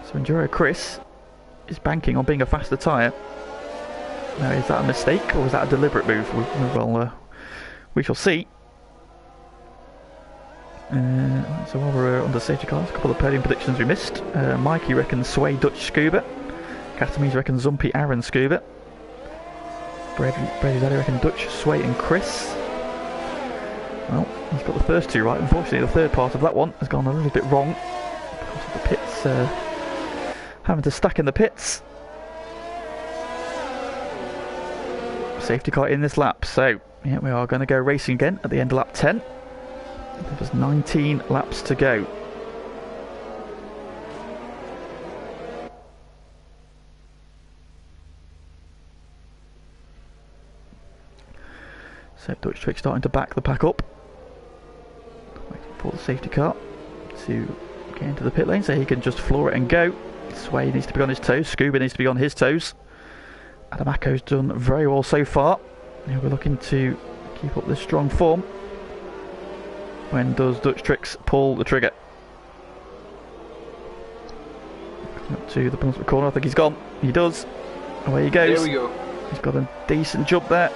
So Enduro Chris is banking on being a faster tyre. Now, is that a mistake or is that a deliberate move? We shall see. So while we're under safety cars, a couple of podium predictions we missed. Mikey reckons Sway Dutch Scuba. Catamise reckons Zumpy Aaron Scuba. Brady's Daddy reckons Dutch Sway and Chris. Well, he's got the first 2 right. Unfortunately, the third part of that one has gone a little bit wrong because of the pits having to stack in the pits. Safety car in this lap, so yeah, we are going to go racing again at the end of lap 10. There's 19 laps to go. So Dutch Trick starting to back the pack up. Waiting for the safety car to get into the pit lane so he can just floor it and go. Sway needs to be on his toes, Scuba needs to be on his toes. Adamaco's done very well so far. Now we're looking to keep up this strong form. When does Dutch Tricks pull the trigger? Coming up to the penultimate corner, I think he's gone. He does. Away he goes.
There we go.
He's got a decent jump there.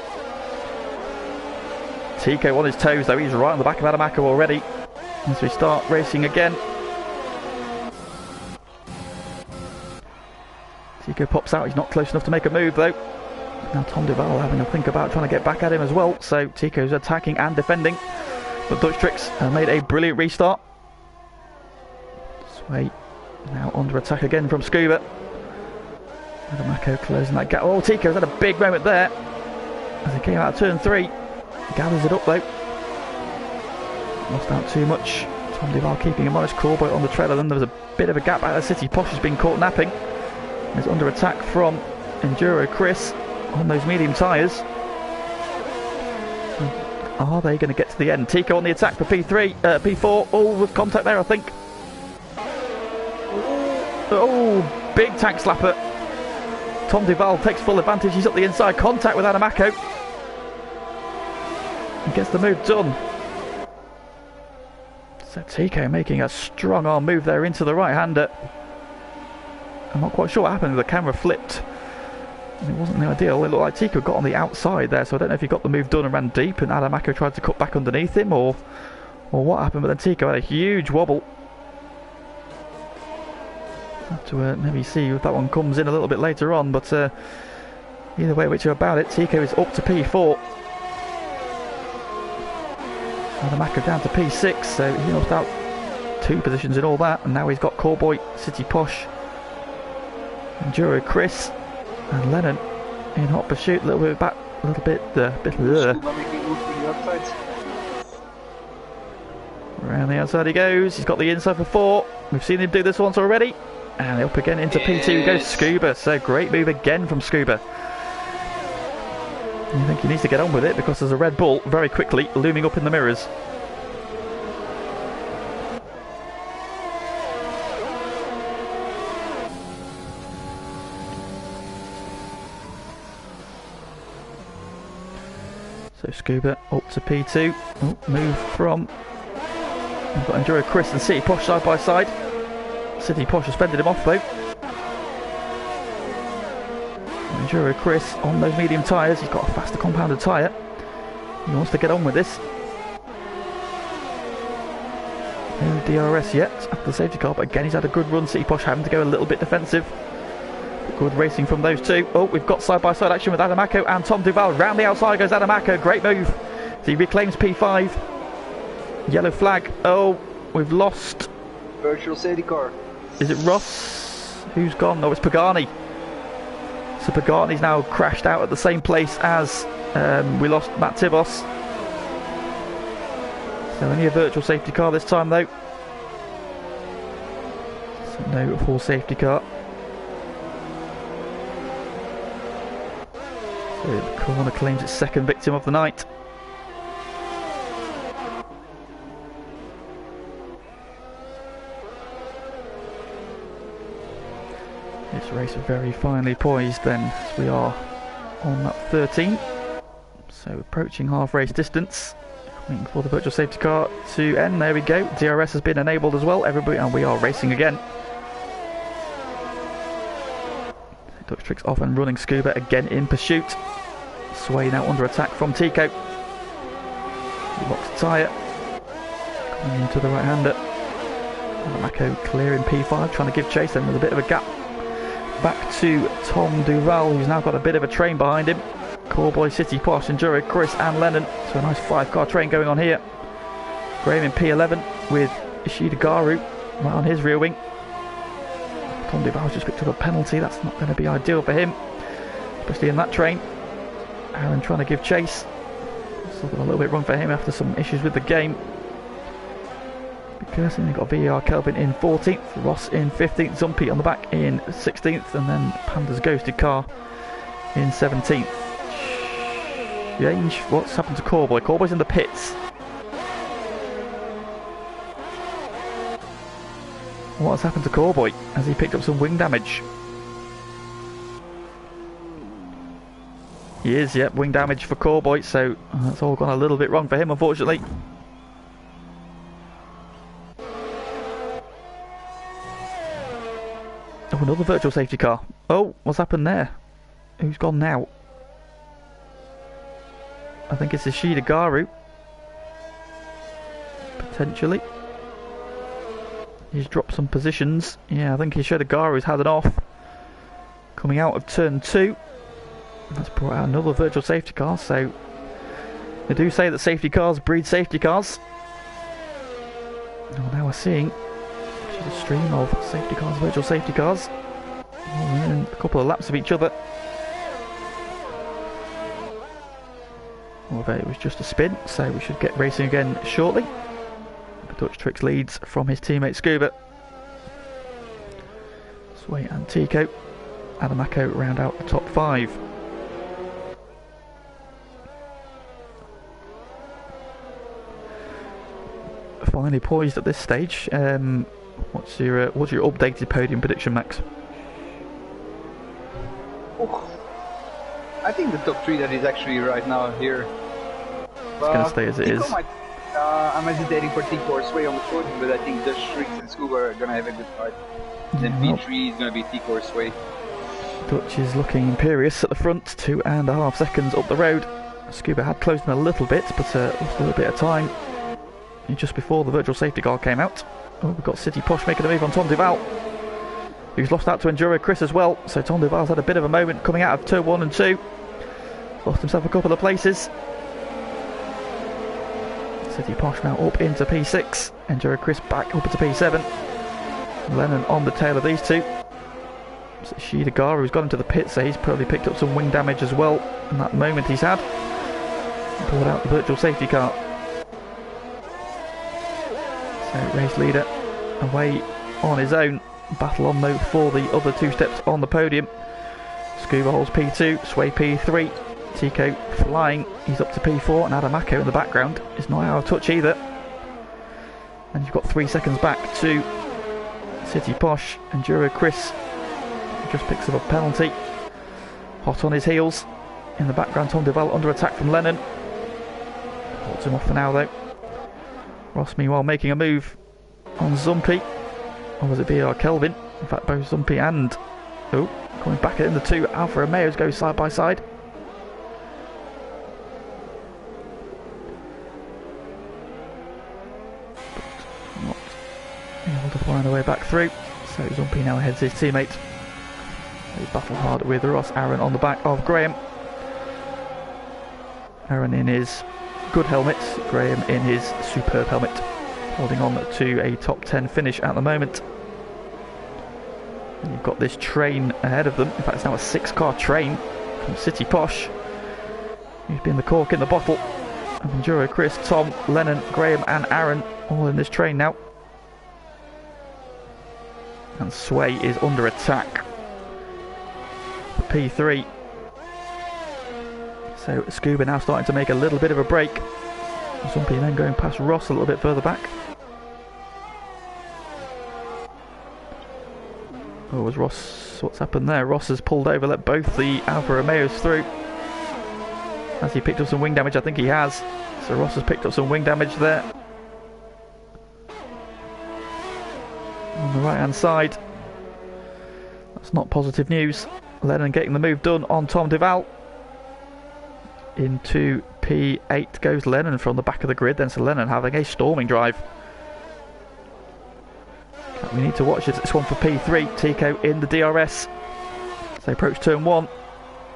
Tico on his toes though, he's right on the back of Adamaco already. As we start racing again. Tico pops out, he's not close enough to make a move though. Now Tom Duval having a think about trying to get back at him as well, so Tico's attacking and defending. But Dutch Tricks have made a brilliant restart. Sway now under attack again from Scuba. Adamaco closing that gap. Oh, Tico's had a big moment there as he came out of turn 3. Gathers it up though. Lost out too much. Tom Duval keeping him on his core, but on the trailer then there was a bit of a gap out of City. Posh has been caught napping. He's under attack from Enduro Chris on those medium tyres. Are they going to get to the end? Tico on the attack for P4. Oh, with contact there, I think. Oh, big tank slapper. Tom Duval takes full advantage. He's up the inside. Contact with Adamaco. He gets the move done. So Tico making a strong arm move there into the right-hander. I'm not quite sure what happened. The camera flipped. It wasn't the ideal. It looked like Tico got on the outside there, so I don't know if he got the move done and ran deep and Adamaco tried to cut back underneath him or what happened, but then Tico had a huge wobble. Have to maybe see if that one comes in a little bit later on, but either way which you're about it, Tico is up to P4. Adamaco down to P6, so he lost out 2 positions in all that, and now he's got Callboy, City Posh, Enduro Chris and Lennon in hot pursuit. A little bit back, a little bit around the outside he goes. He's got the inside for 4. We've seen him do this once already, and up again into P2 goes Scuba. So great move again from Scuba. I think he needs to get on with it because there's a Red Bull very quickly looming up in the mirrors. So Scuba up to P2. Oh, move from... We've got Enduro Chris and City Posh side by side. City Posh has fended him off though. Enduro Chris on those medium tyres. He's got a faster compounded tyre. He wants to get on with this. No DRS yet after the safety car, but again he's had a good run. City Posh having to go a little bit defensive. Good racing from those two. Oh, we've got side-by-side action with Adamaco and Tom Duval. Round the outside goes Adamaco. Great move. So he reclaims P5. Yellow flag. Oh, we've lost.
Virtual safety car.
Is it Ross? Who's gone? No, it's Pagani. So Pagani's now crashed out at the same place as we lost Matt Tibos. So only a virtual safety car this time though. So no full safety car. So the corner claims its second victim of the night. This race very finely poised then, as we are on lap 13. So approaching half race distance. Waiting for the virtual safety car to end. There we go. DRS has been enabled as well. Everybody, and we are racing again. Dutch Tricks off and running. Scuba again in pursuit. Sway now under attack from Tico. He locks the tyre. Coming into the right-hander. Adamaco clearing P5, trying to give chase. Then with a bit of a gap back to Tom Duval, who's now got a bit of a train behind him. Callboy, City Posh, Enduro Chris and Lennon. So a nice 5-car train going on here. Graham in P11 with Ishida Garu right on his rear wing. Tom Duval's just picked up a penalty. That's not going to be ideal for him, especially in that train. Aaron trying to give chase. Still got a little bit wrong for him after some issues with the game. Pearson, you've got VAR Kelvin in 14th, Ross in 15th, Zumpy on the back in 16th, and then Panda's Ghosted Car in 17th. Change. What's happened to Cowboy? Cowboy's in the pits. What has happened to Cowboy? Has he picked up some wing damage? He is, yep, wing damage for Cowboy, so that's all gone a little bit wrong for him, unfortunately. Oh, another virtual safety car. Oh, what's happened there? Who's gone now? I think it's Ishida Garu. Potentially. He's dropped some positions. Yeah, I think Ishida Garu's had it off. Coming out of turn 2. That's brought out another virtual safety car, so they do say that safety cars breed safety cars. Well, now we're seeing a stream of safety cars, virtual safety cars. And a couple of laps of each other. Although it was just a spin, so we should get racing again shortly. The Dutch Tricks leads from his teammate Scuba. Sway and Tico. Adamako round out the top 5. Finally poised at this stage. What's your updated podium prediction, Max?
Oh, I think the top 3 that is actually right now here.
It's going to stay as it is.
I'm hesitating for Tico or Sway on the podium, but I think Dutch Tricks and Scuba are going to have a good fight. Then P3 is going to be Tico or Sway.
Dutch is looking imperious at the front, 2.5 seconds up the road. Scuba had closed in a little bit, but lost a little bit of time just before the virtual safety car came out. Oh, we've got City Posh making a move on Tom Duval, who's lost out to Enduro Chris as well. So Tom Duval's had a bit of a moment coming out of turn 1 and 2. Lost himself a couple of places. City Posh now up into P6. Enduro Chris back up into P7. Lennon on the tail of these two. So Ishida Garu has gone into the pit, so he's probably picked up some wing damage as well in that moment he's had. Pulled out the virtual safety car. So race leader away on his own. Battle on though for the other 2 steps on the podium. Scuba holds P2, Sway P3, Tico flying, he's up to P4, and Adamako in the background is not out of touch either. And you've got 3 seconds back to City Posh. Enduro Chris just picks up a penalty. Hot on his heels. In the background, Tom Duval under attack from Lennon. Holds him off for now though. Ross meanwhile making a move on Zumpy. Or was it VR Kelvin? In fact, both Zumpy and... Oh, coming back in the 2 Alfa Romeos go side by side. But not able to find a way back through. So Zumpy now heads his teammate. He battled hard with Ross Aaron on the back of Graham. Aaron in his good helmet, Graham in his superb helmet, holding on to a top 10 finish at the moment. And you've got this train ahead of them. In fact, it's now a 6-car train from City Posh, who's been the cork in the bottle. And Enduro Chris, Tom, Lennon, Graham and Aaron all in this train now. And Sway is under attack for P3. So Scuba now starting to make a little bit of a break. Zumpy then going past Ross a little bit further back. Oh, was Ross... What's happened there? Ross has pulled over, let both the Alfa Romeos through. Has he picked up some wing damage? I think he has. So Ross has picked up some wing damage there. On the right hand side. That's not positive news. Lennon getting the move done on Tom Duval. Into P8 goes Lennon from the back of the grid, then so Lennon having a storming drive. We need to watch this one for P3. Tico in the DRS. As they approach turn 1.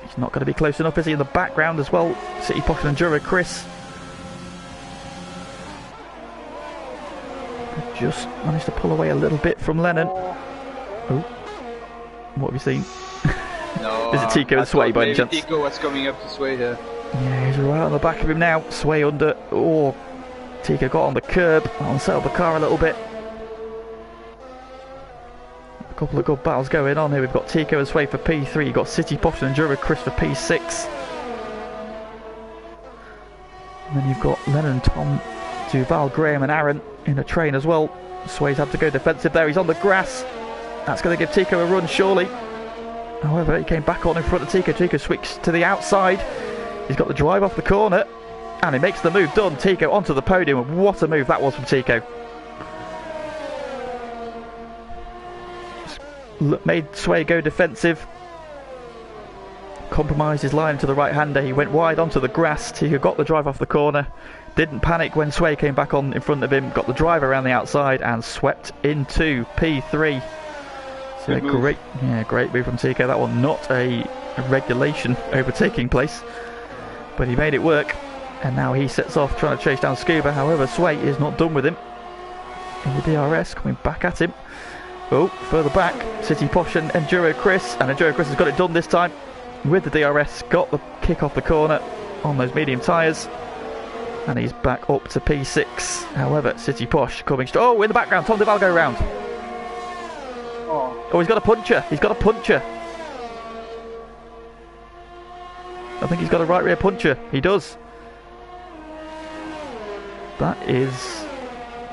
He's not going to be close enough, is he? In the background as well, City Posh and Enduro Chris. Just managed to pull away a little bit from Lennon. Oh, what have you seen?
No,
is it Tico and Sway by any chance?
Tico was coming up to Sway there.
Yeah, he's right on the back of him now. Sway under. Oh, Tico got on the curb, unsettled the car a little bit. A couple of good battles going on here. We've got Tico and Sway for P3. You've got City Posh and Enduro Chris for P6. And then you've got Lennon, Tom, Duval, Graham and Aaron in a train as well. Sway's had to go defensive there. He's on the grass. That's going to give Tico a run, surely. However, he came back on in front of Tico. Tico switched to the outside. He's got the drive off the corner. And he makes the move done. Tico onto the podium. What a move that was from Tico. Made Sway go defensive. Compromised his line to the right-hander. He went wide onto the grass. Tico got the drive off the corner. Didn't panic when Sway came back on in front of him. Got the drive around the outside and swept into P3. So great move from Tico. That one not a regulation overtaking place, but he made it work. And now he sets off trying to chase down Scuba. However, Sway is not done with him. In the DRS coming back at him. Oh, further back, City Posh and Enduro Chris. And Enduro Chris has got it done this time with the DRS. Got the kick off the corner on those medium tyres. And he's back up to P6. However, City Posh coming... Oh, in the background, Tom Duval go round. Oh, he's got a puncher. He's got a puncher. I think he's got a right rear puncher. He does. That is...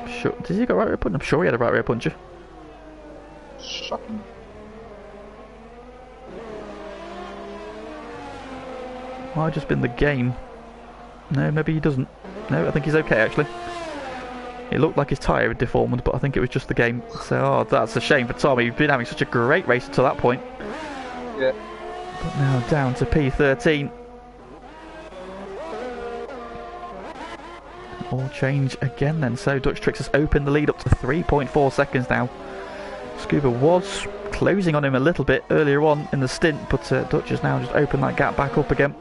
Sure. Does he got a right rear puncher? I'm sure he had a right rear puncher.
Shocking.
Might have just been the game. No, maybe he doesn't. No, I think he's okay actually. It looked like his tyre had deformed, but I think it was just the game. So, that's a shame for Tom. He's been having such a great race until that point.
Yeah.
But now down to P13. All change again then. So Dutch Tricks has opened the lead up to 3.4 seconds now. Scuba was closing on him a little bit earlier on in the stint, but Dutch has now just opened that gap back up again.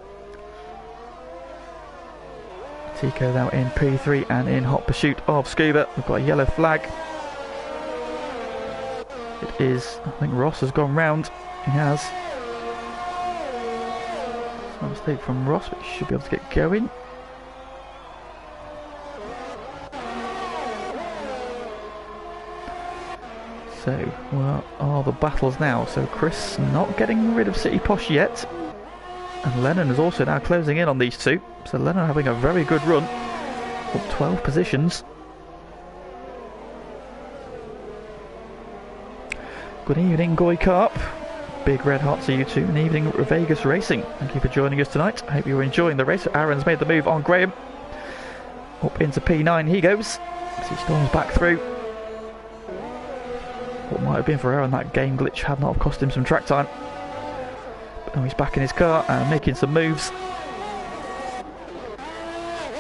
Tico now in P3 and in hot pursuit of Scuba. We've got a yellow flag. It is, I think Ross has gone round. He has. It's not a mistake from Ross, but he should be able to get going. So, where are the battles now? So Chris not getting rid of City Posh yet. And Lennon is also now closing in on these two. So Lennon having a very good run. Up 12 positions. Good evening, Goy Carp. Big red heart to you too. An evening Vegas Racing. Thank you for joining us tonight. I hope you're enjoying the race. Aaron's made the move on Graham. Up into P9 he goes. As he storms back through. What might have been for Aaron, that game glitch had not have cost him some track time. But now he's back in his car and making some moves.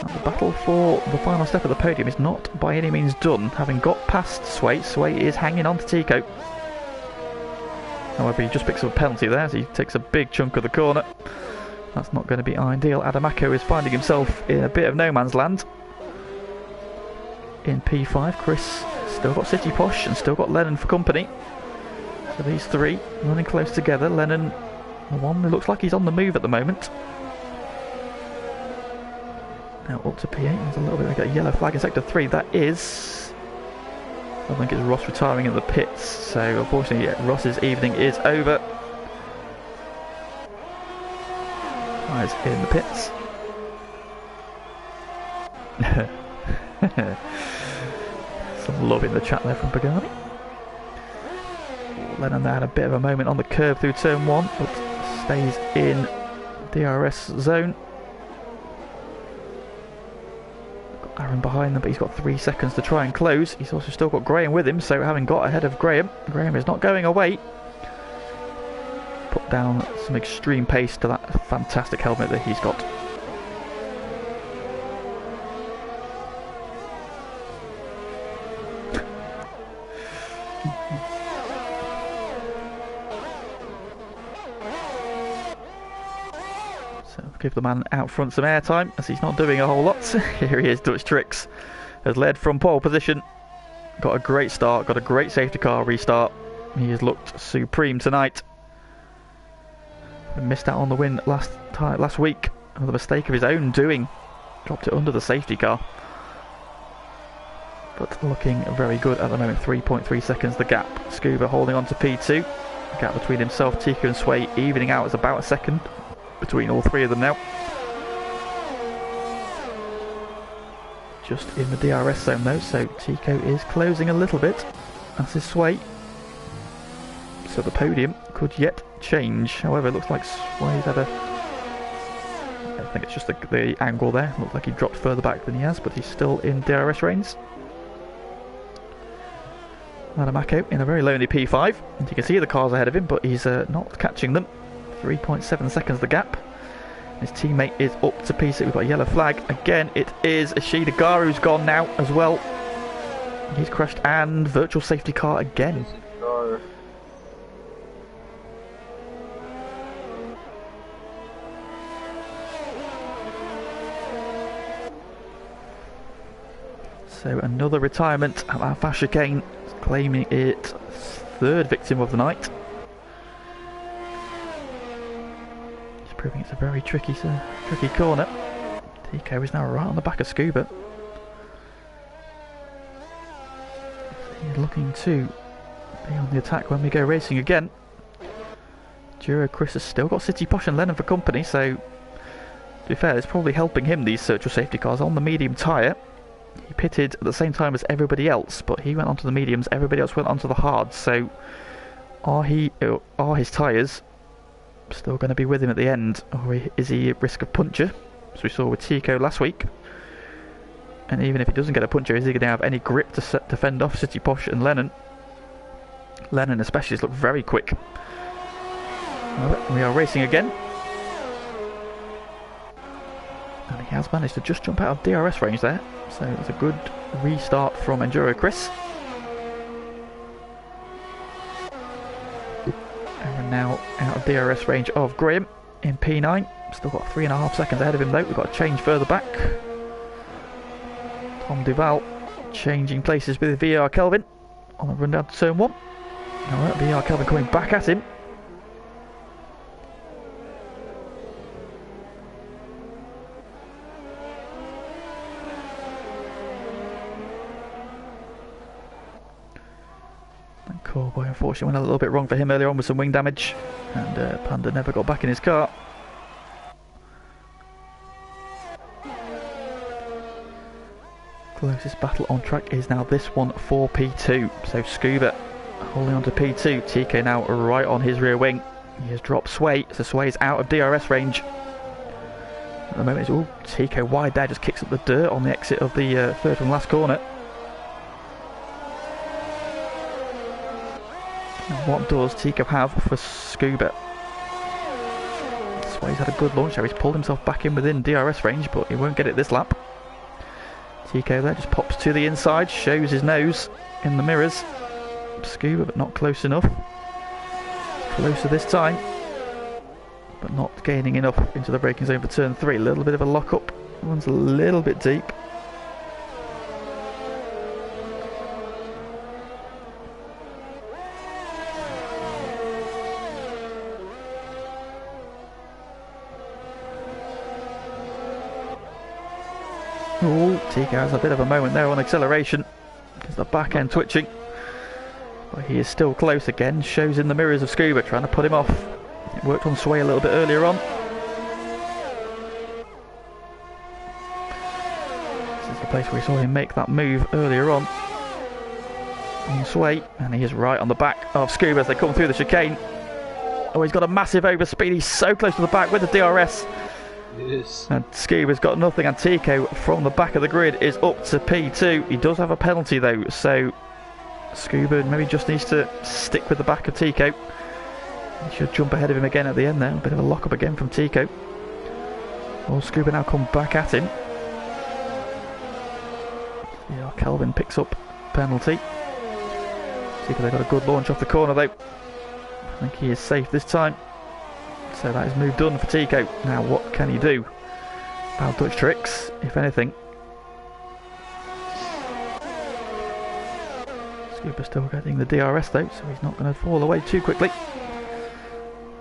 And the battle for the final step of the podium is not by any means done. Having got past Sway, Sway is hanging on to Tico. However, he just picks up a penalty there as he takes a big chunk of the corner. That's not going to be ideal. Adamako is finding himself in a bit of no man's land. In P5, Chris still got City Posh and still got Lennon for company. So these three running close together. Lennon, the one who looks like he's on the move at the moment. Now up to P8. There's a little bit like a yellow flag in sector 3. That is... I think it's Ross retiring in the pits. So unfortunately, yeah, Ross's evening is over. He's in the pits. Some love in the chat there from Pagani. Lennon there had a bit of a moment on the curve through turn 1, but stays in DRS zone. Got Aaron behind them, but he's got 3 seconds to try and close. He's also still got Graham with him, so having got ahead of Graham, Graham is not going away. Put down some extreme pace to that fantastic helmet that he's got. Give the man out front some airtime as he's not doing a whole lot. Here he is, Dutch Tricks has led from pole position, got a great start, got a great safety car restart. He has looked supreme tonight. Missed out on the win last week with a mistake of his own doing, dropped it under the safety car, but looking very good at the moment. 3.3 seconds the gap. Scuba holding on to P2. The gap between himself, Tico and Sway evening out is about a second between all three of them now. just in the DRS zone though, so Tico is closing a little bit. That's his Sway. So the podium could yet change. However, it looks like Sway's had a... I think it's just the angle there. Looks like he dropped further back than he has, but he's still in DRS range. Madamako in a very lonely P5. And you can see the cars ahead of him, but he's not catching them. 3.7 seconds the gap. His teammate is up to P6. We've got a yellow flag. Again, it is Ishida Garu's gone now as well. He's crashed, and virtual safety car again. So another retirement at that fast chicane, claiming its third victim of the night. Just proving it's a very tricky corner. Tico is now right on the back of Scuba. He's looking to be on the attack when we go racing again. Duro Chris has still got City Posh and Lennon for company, so to be fair, it's probably helping him, these virtual safety cars, on the medium tyre. He pitted at the same time as everybody else, but he went onto the mediums, everybody else went onto the hards, so are his tyres still going to be with him at the end, or is he at risk of puncture, as we saw with Tico last week? And even if he doesn't get a puncture, is he going to have any grip to fend off City Posh and Lennon? Lennon especially has looked very quick. We are racing again. And he has managed to just jump out of DRS range there. So it's a good restart from Enduro Chris. And we're now out of DRS range of Graham in P9. Still got 3.5 seconds ahead of him though. We've got to change further back. Tom Duval changing places with VR Kelvin on the run down to turn 1. Now VR Kelvin coming back at him. Cowboy unfortunately went a little bit wrong for him earlier on with some wing damage, and Panda never got back in his car. Closest battle on track is now this one for P2. So Scuba holding on to P2. TK now right on his rear wing. He has dropped Sway, so Sway is out of DRS range. At the moment, TK wide there, just kicks up the dirt on the exit of the third from last corner. What does Tico have for Scuba? Sway's had a good launch there. He's pulled himself back in within DRS range, but he won't get it this lap. Tico there just pops to the inside, shows his nose in the mirrors. Scuba, but not close enough. Closer this time, but not gaining enough into the braking zone for turn 3. A little bit of a lock up. Runs a little bit deep. Oh, Tico has a bit of a moment there on acceleration because the back end twitching, but he is still close again. Shows in the mirrors of Scuba trying to put him off. It worked on Sway a little bit earlier on. This is the place where we saw him make that move earlier on Sway, and he is right on the back of Scuba as they come through the chicane. Oh, he's got a massive overspeed. He's so close to the back with the DRS.
Yes.
And Scuba's got nothing, and Tico from the back of the grid is up to P2. He does have a penalty though, so Scuba maybe just needs to stick with the back of Tico. He should jump ahead of him again at the end there. A bit of a lock up again from Tico. Will Scuba now come back at him? Yeah, Kelvin picks up penalty. Tico, they got a good launch off the corner though. I think he is safe this time. So that is move done for Tico. Now what can he do? Bad Dutch tricks, if anything. Scuba still getting the DRS though, so he's not going to fall away too quickly.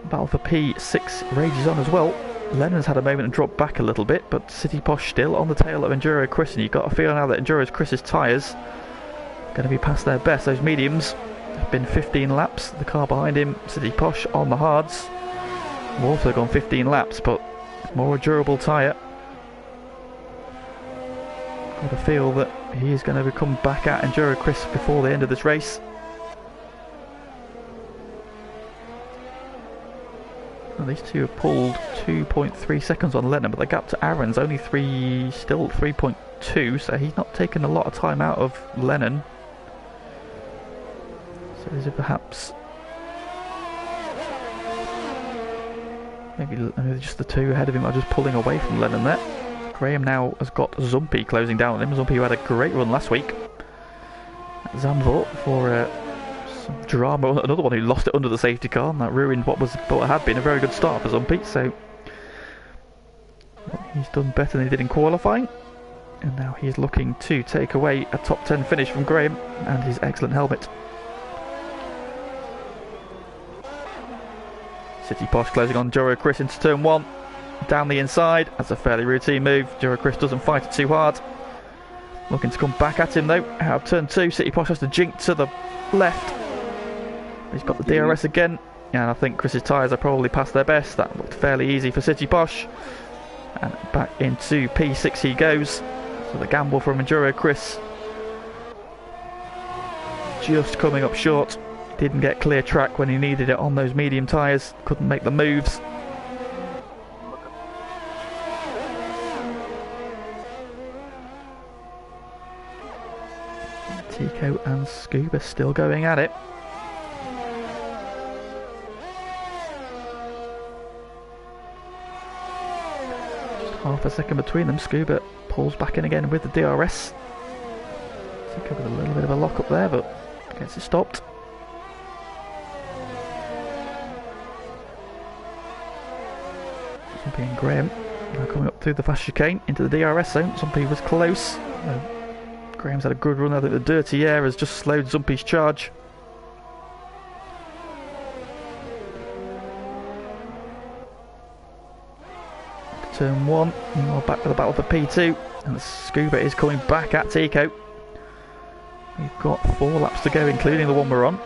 Battle for P6 rages on as well. Lennon's had a moment and dropped back a little bit, but City Posh still on the tail of Enduro Chris, and you've got a feel now that Enduro Chris's tyres are going to be past their best. Those mediums have been 15 laps. The car behind him, City Posh on the hards, have also gone 15 laps, but more durable tyre. Got a feel that he is going to come back at Enduro Chris before the end of this race. Well, these two have pulled 2.3 seconds on Lennon, but the gap to Aaron's only still 3.2, so he's not taken a lot of time out of Lennon. So is it perhaps maybe just the two ahead of him are just pulling away from Lennon there. Graham now has got Zumpy closing down on him. Zumpy who had a great run last week at Zandvoort for some drama. Another one who lost it under the safety car, and that ruined what had been a very good start for Zumpy. So he's done better than he did in qualifying, and now he's looking to take away a top 10 finish from Graham and his excellent helmet. City Posh closing on Juro Chris into turn 1. Down the inside. That's a fairly routine move. Juro Chris doesn't fight it too hard. Looking to come back at him though. Out of turn 2, City Posh has to jink to the left. He's got the DRS again. And I think Chris's tyres are probably past their best. That looked fairly easy for City Posh. And back into P6 he goes. So the gamble from Enduro Chris just coming up short. Didn't get clear track when he needed it on those medium tyres. Couldn't make the moves. Tico and Scuba still going at it. Just half a second between them. Scuba pulls back in again with the DRS. Tico with a little bit of a lock up there, but gets it stopped. Zumpy and Graham now coming up through the fast chicane into the DRS zone. Zumpy was close. Graham's had a good run. I think the dirty air has just slowed Zumpy's charge. Turn 1, meanwhile back to the battle for P2, and Scuba is coming back at Tico. We've got 4 laps to go, including the one we're on.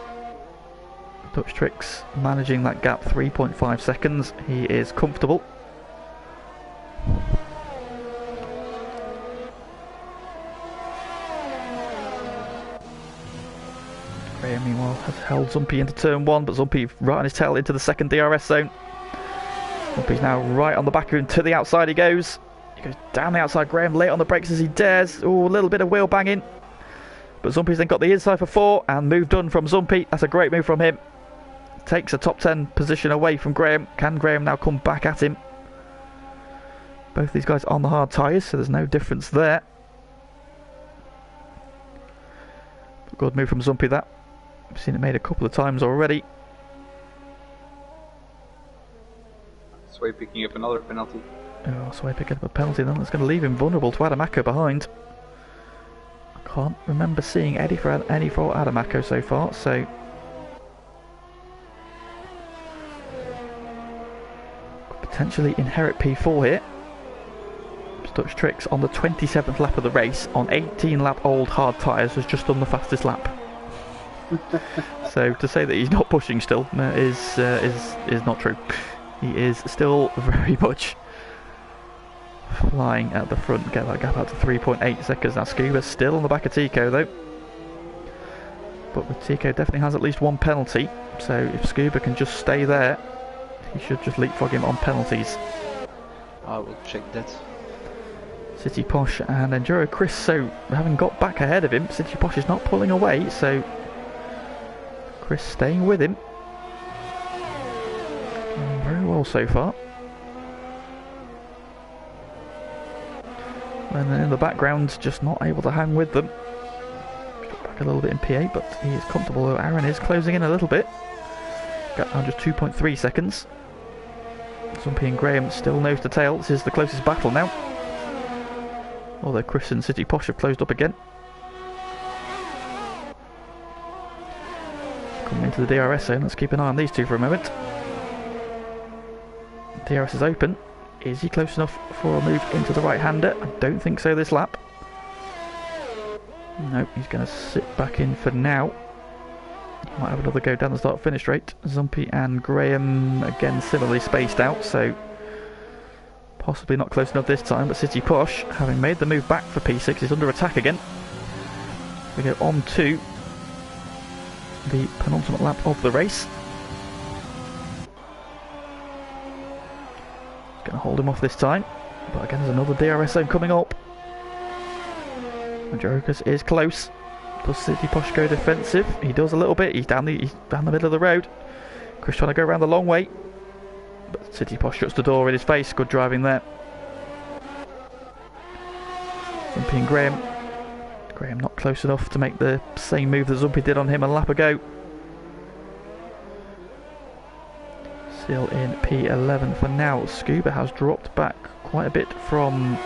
Dutch Tricks managing that gap, 3.5 seconds. He is comfortable. Graham meanwhile has held Zumpy into turn 1, but Zumpy right on his tail into the second DRS zone. Zumpy's now right on the back of him, to the outside he goes. He goes down the outside. Graham late on the brakes as he dares. Oh, a little bit of wheel banging. But Zumpy's then got the inside for 4, and move done from Zumpy. That's a great move from him. Takes a top 10 position away from Graham. Can Graham now come back at him? Both these guys on the hard tyres, so there's no difference there. Good move from Zumpy that. I've seen it made a couple of times already.
Sway picking up another penalty.
Oh, Sway picking up a penalty then. That's going to leave him vulnerable to Adamako behind. I can't remember seeing any for Adamako so far, so could potentially inherit P4 here. Dutch Tricks on the 27th lap of the race on 18 lap old hard tyres has just done the fastest lap. So to say that he's not pushing still is not true. He is still very much flying at the front. Get that gap out to 3.8 seconds. Now Scuba's still on the back of Tico though. But with Tico definitely has at least one penalty. So if Scuba can just stay there, he should just leapfrog him on penalties.
I will check that.
City Posh and Enduro Chris, so having got back ahead of him, City Posh is not pulling away, so Chris staying with him. Going very well so far. And then in the background, just not able to hang with them. Got back a little bit in P8, but he is comfortable, though Aaron is closing in a little bit. Got down just 2.3 seconds. Zumpy and Graham still nose to tail. This is the closest battle now. Although Chris and City Posh have closed up again. Coming into the DRS zone, let's keep an eye on these two for a moment. DRS is open. Is he close enough for a move into the right-hander? I don't think so this lap. No, he's going to sit back in for now. Might have another go down the start-finish straight. Zumpy and Graham again similarly spaced out, so Possibly not close enough this time, but City Posh, having made the move back for P6, is under attack again. We go on to the penultimate lap of the race. Going to hold him off this time, but again there's another DRS zone coming up. Majoricus is close. Does City Posh go defensive? He does a little bit. He's down the middle of the road. Chris trying to go around the long way, but City Posh shuts the door in his face. Good driving there. Zumpy and Graham. Graham not close enough to make the same move that Zumpy did on him a lap ago. Still in P11 for now. Scuba has dropped back quite a bit from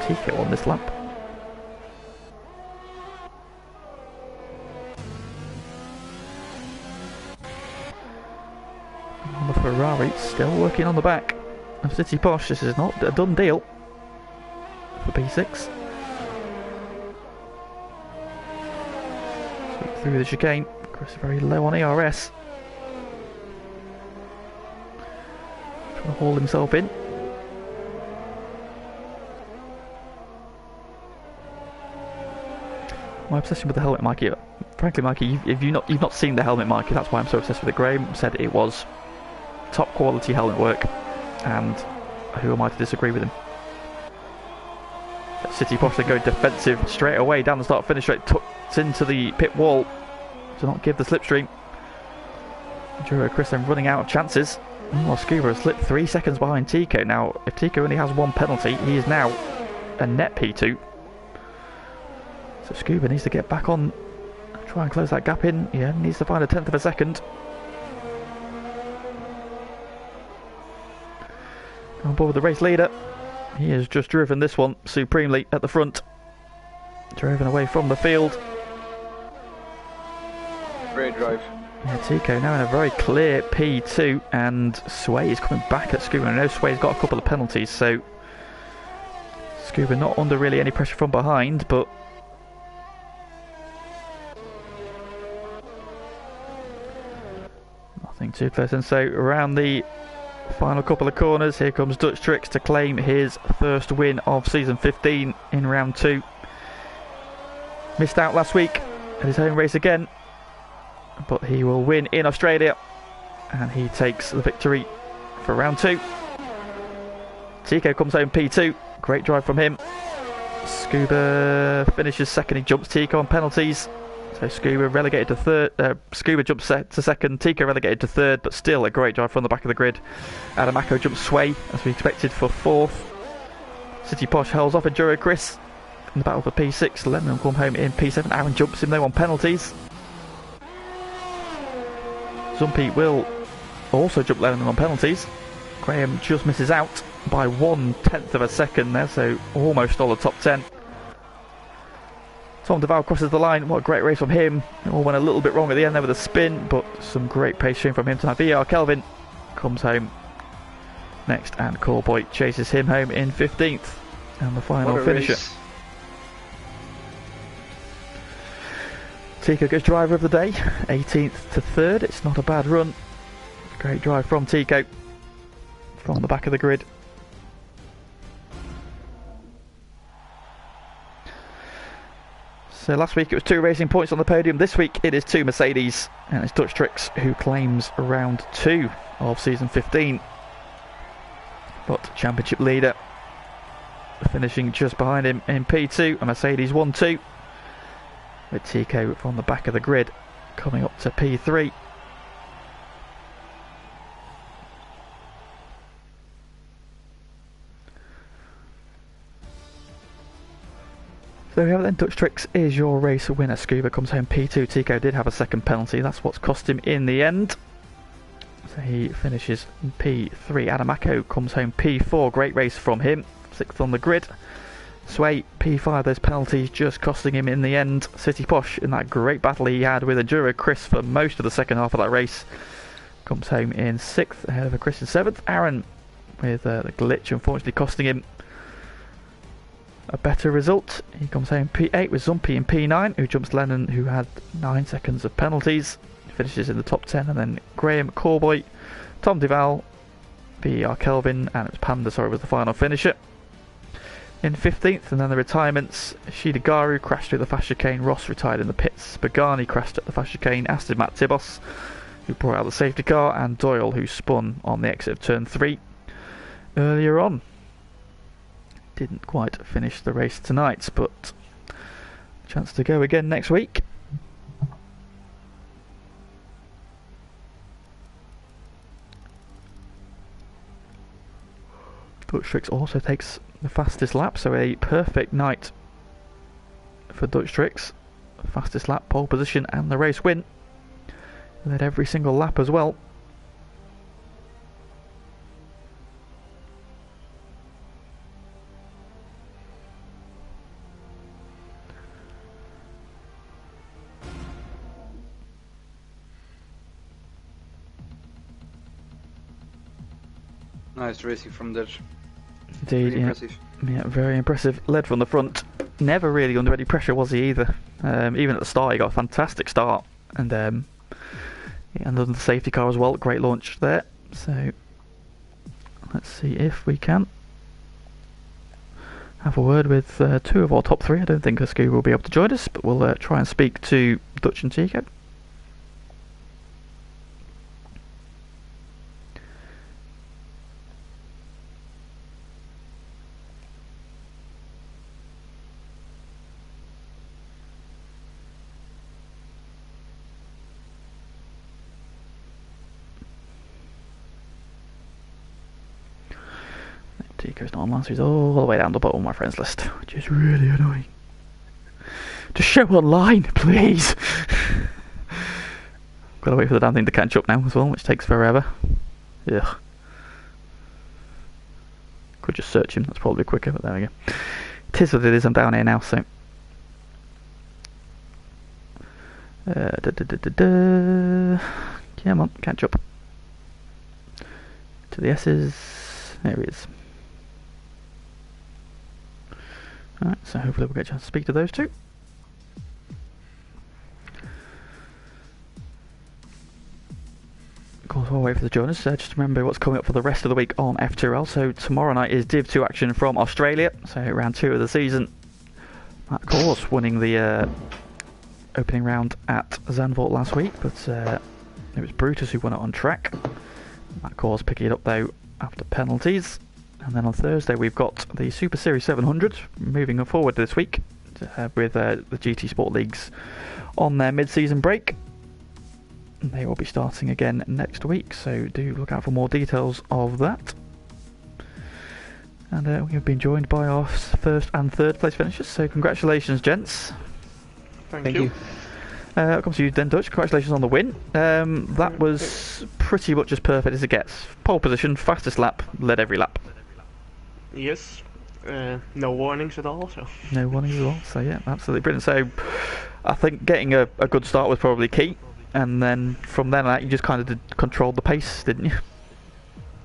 Tico on this lap. And the Ferrari still working on the back of City Posh. This is not a done deal for P6. Sweep through the chicane. Chris very low on ERS. Trying to haul himself in. My obsession with the helmet, Mikey. Frankly, Mikey, you've not seen the helmet, Mikey. That's why I'm so obsessed with it. Graham said it was top quality helmet work, and who am I to disagree with him? City Posh then going defensive straight away down the start finish straight, tucked into the pit wall to not give the slipstream. Enduro Chris then running out of chances. Well, Scuba has slipped 3 seconds behind Tico. Now, if Tico only has one penalty, he is now a net P2. So Scuba needs to get back on, try and close that gap in. Yeah, needs to find a tenth of a second. On board with the race leader. He has just driven this one supremely at the front. Driven away from the field.
Great drive.
Yeah, Tico now in a very clear P2, and Sway is coming back at Scuba. I know Sway's got a couple of penalties, so Scuba not under really any pressure from behind, but nothing too close. And so around the final couple of corners, here comes Dutch Tricks to claim his first win of season 15 in round 2. Missed out last week at his home race again, but he will win in Australia, and he takes the victory for round 2. Tico comes home P2, great drive from him. Scuba finishes second, he jumps Tico on penalties. So Scuba relegated to third. Scuba jumps to second. Tico relegated to third, but still a great drive from the back of the grid. Adamako jumps Sway, as we expected, for fourth. City Posh holds off Enduro Chris in the battle for P6. Lennon will come home in P7. Aaron jumps him though on penalties. Zumpy will also jump Lennon on penalties. Graham just misses out by 1/10 of a second there, so almost all the top 10. Tom Duval crosses the line. What a great race from him. It all went a little bit wrong at the end there with a spin, but some great pace showing from him tonight. VR Kelvin comes home next, and Callboy chases him home in 15th. And the final finisher. Race. Tico goes driver of the day, 18th to 3rd. It's not a bad run. Great drive from Tico from the back of the grid. So last week it was 2 racing points on the podium. This week it is 2 Mercedes, and it's Dutch Tricks who claims round 2 of season 15. But championship leader finishing just behind him in P2, a Mercedes 1-2, with Tico from the back of the grid coming up to P3. So there we have it then. Dutch Tricks is your race winner. Scuba comes home P2. Tico did have a second penalty. That's what's cost him in the end. So he finishes P3. Adamako comes home P4. Great race from him. 6th on the grid. Sway P5. Those penalties just costing him in the end. City Posh, in that great battle he had with Enduro Chris for most of the second half of that race, comes home in 6th ahead of a Chris in 7th. Aaron with the glitch unfortunately costing him a better result. He comes home P8 with Zumpy in P9, who jumps Lennon, who had 9 seconds of penalties. Finishes in the top 10, and then Graham, Callboy, Tom Duval, VER Kelvin, and it was Panda, sorry, was the final finisher. In 15th, and then the retirements, Shidegaru crashed through the fast chicane, Ross retired in the pits, Pagani crashed at the fast chicane, as did Matt Tibos, who brought out the safety car, and Doyle, who spun on the exit of turn 3 earlier on. Didn't quite finish the race tonight, but chance to go again next week. Dutch Tricks also takes the fastest lap, so a perfect night for Dutch Tricks. Fastest lap, pole position, and the race win. Led every single lap as well.
Nice racing from Dutch.
Indeed,
Really impressive.
Yeah, very impressive. Led from the front. Never really under any pressure, was he either? Even at the start, he got a fantastic start, and under the safety car as well. Great launch there. So let's see if we can have a word with two of our top three. I don't think Asku will be able to join us, but we'll try and speak to Dutch and Tico. Tico's not online, so he's all the way down the bottom of my friends list, which is really annoying. Just show online, please! Gotta wait for the damn thing to catch up now as well, which takes forever. Ugh. Could just search him, that's probably quicker, but there we go. It is what it is, I'm down here now, so... Come on, catch up. To the S's... There he is. Alright, so hopefully we'll get a chance to speak to those two. Of course, we'll wait for the joiners. Just remember what's coming up for the rest of the week on FTRL. So tomorrow night is Div 2 action from Australia. So round 2 of the season. Matt Course winning the opening round at Zandvoort last week, but it was Brutus who won it on track. Matt Course picking it up though after penalties. And then on Thursday we've got the Super Series 700 moving forward this week with the GT Sport Leagues on their mid-season break. They will be starting again next week, so do look out for more details of that. And we have been joined by our first and third place finishers, so congratulations, gents.
Thank you.
Comes to you then, Dutch. Congratulations on the win. That was pretty much as perfect as it gets. Pole position, fastest lap, led every lap.
Yes. No warnings at all. So.
No warnings at all. So yeah, absolutely brilliant. So I think getting a good start was probably key, and then from then on, you just kind of controlled the pace, didn't you?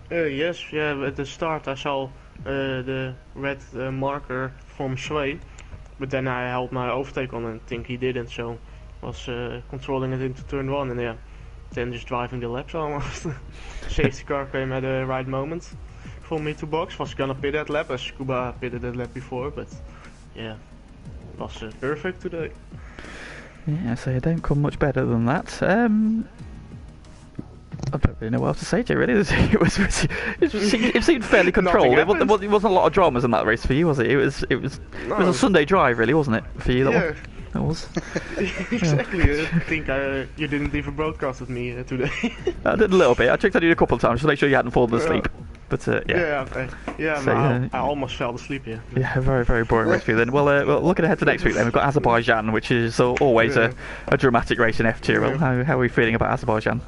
Yes. Yeah. At the start, I saw the red marker from Sway, but then I held my overtake on and think he didn't. So was controlling it into turn 1, and yeah, then just driving the laps almost. Safety car came at the right moment for me to box. Was gonna pit that lap as Scuba pitted that lap before, but yeah, it was perfect today.
Yeah, so you don't come much better than that. I don't really know what else to say to you, really. It seemed fairly controlled. It wasn't a lot of dramas in that race for you, was it? It was a Sunday drive, really, wasn't it, for you?
Yeah.
It was.
Exactly. I think you didn't even broadcast with me today.
I did a little bit. I checked on you a couple of times just to make sure you hadn't fallen asleep. But yeah.
Yeah, okay. Yeah, so, I almost fell asleep here.
Yeah, very, very boring race for you then. Well, looking ahead to next week then, we've got Azerbaijan, which is always a dramatic race in FTRL.
Yeah.
How are we feeling about Azerbaijan?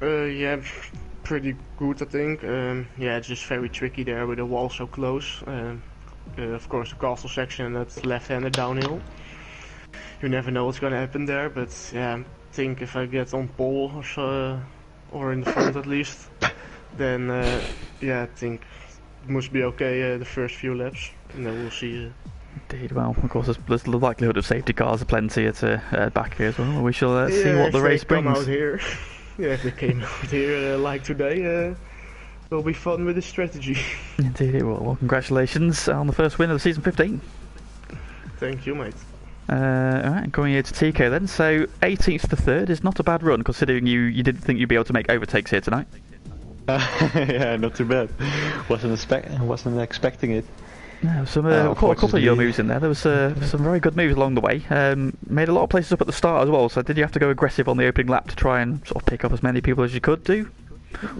Yeah, pretty good, I think. Yeah, it's just very tricky there with the wall so close. Of course, the castle section, that's left-handed downhill. You never know what's gonna happen there, but yeah, I think if I get on pole or so, or in the front at least, then yeah, I think it must be okay the first few laps, and then we'll see.
Indeed, well, of course, there's the likelihood of safety cars are plenty at back here as well. We shall see what the race brings.
Come out here. Yeah, if they came out here like today, it'll be fun with the strategy.
Indeed it will. Well, congratulations on the first win of the season 15.
Thank you, mate.
Alright, going here to TK then. So 18th to 3rd is not a bad run, considering you didn't think you'd be able to make overtakes here tonight.
Yeah, not too bad. Wasn't expecting it.
Yeah, caught a couple of your moves in there. There was some very good moves along the way. Made a lot of places up at the start as well. So did you have to go aggressive on the opening lap to try and sort of pick up as many people as you could do,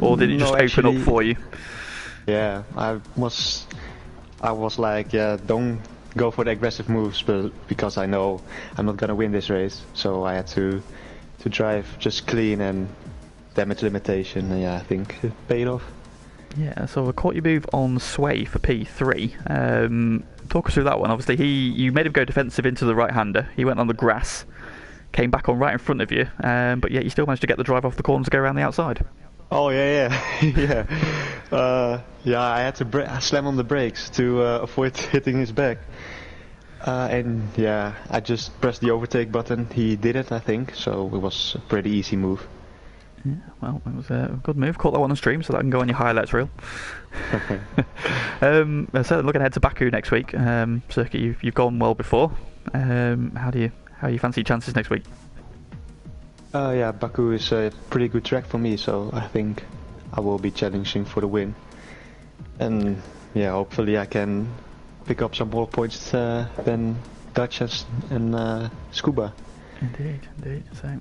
or did it just open up for you?
Yeah, I was like, yeah, don't go for the aggressive moves, but because I know I'm not gonna win this race, so I had to drive just clean and damage limitation. And yeah, I think it paid off.
Yeah, so I caught your move on Sway for P3. Talk us through that one. Obviously, you made him go defensive into the right-hander. He went on the grass, came back on right in front of you, but yet you still managed to get the drive off the corner to go around the outside.
Oh yeah, yeah. I had to slam on the brakes to avoid hitting his back. And yeah, I just pressed the overtake button. He did it, I think, so it was a pretty easy move.
Yeah, well, it was a good move. Caught that one on stream, so that can go on your highlights reel. So looking ahead to Baku next week. Circuit you've gone well before. How do you fancy your chances next week?
Yeah, Baku is a pretty good track for me, so I think I will be challenging for the win. And yeah, hopefully I can pick up some more points than Dutch and Scuba.
Indeed. So,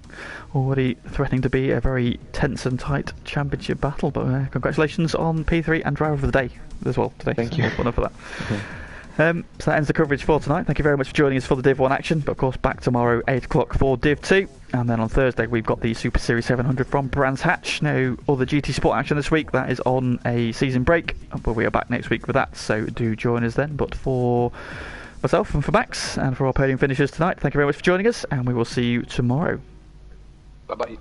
already threatening to be a very tense and tight championship battle. But congratulations on P3 and driver of the day as well today.
Thank you.
Well done for that. So that ends the coverage for tonight. Thank you very much for joining us for the Div 1 action. But of course, back tomorrow 8 o'clock for Div 2, and then on Thursday we've got the Super Series 700 from Brands Hatch. No other GT Sport action this week. That is on a season break, but we are back next week with that. So do join us then. But for myself and for Max and for our podium finishers tonight, thank you very much for joining us, and we will see you tomorrow.
Bye bye.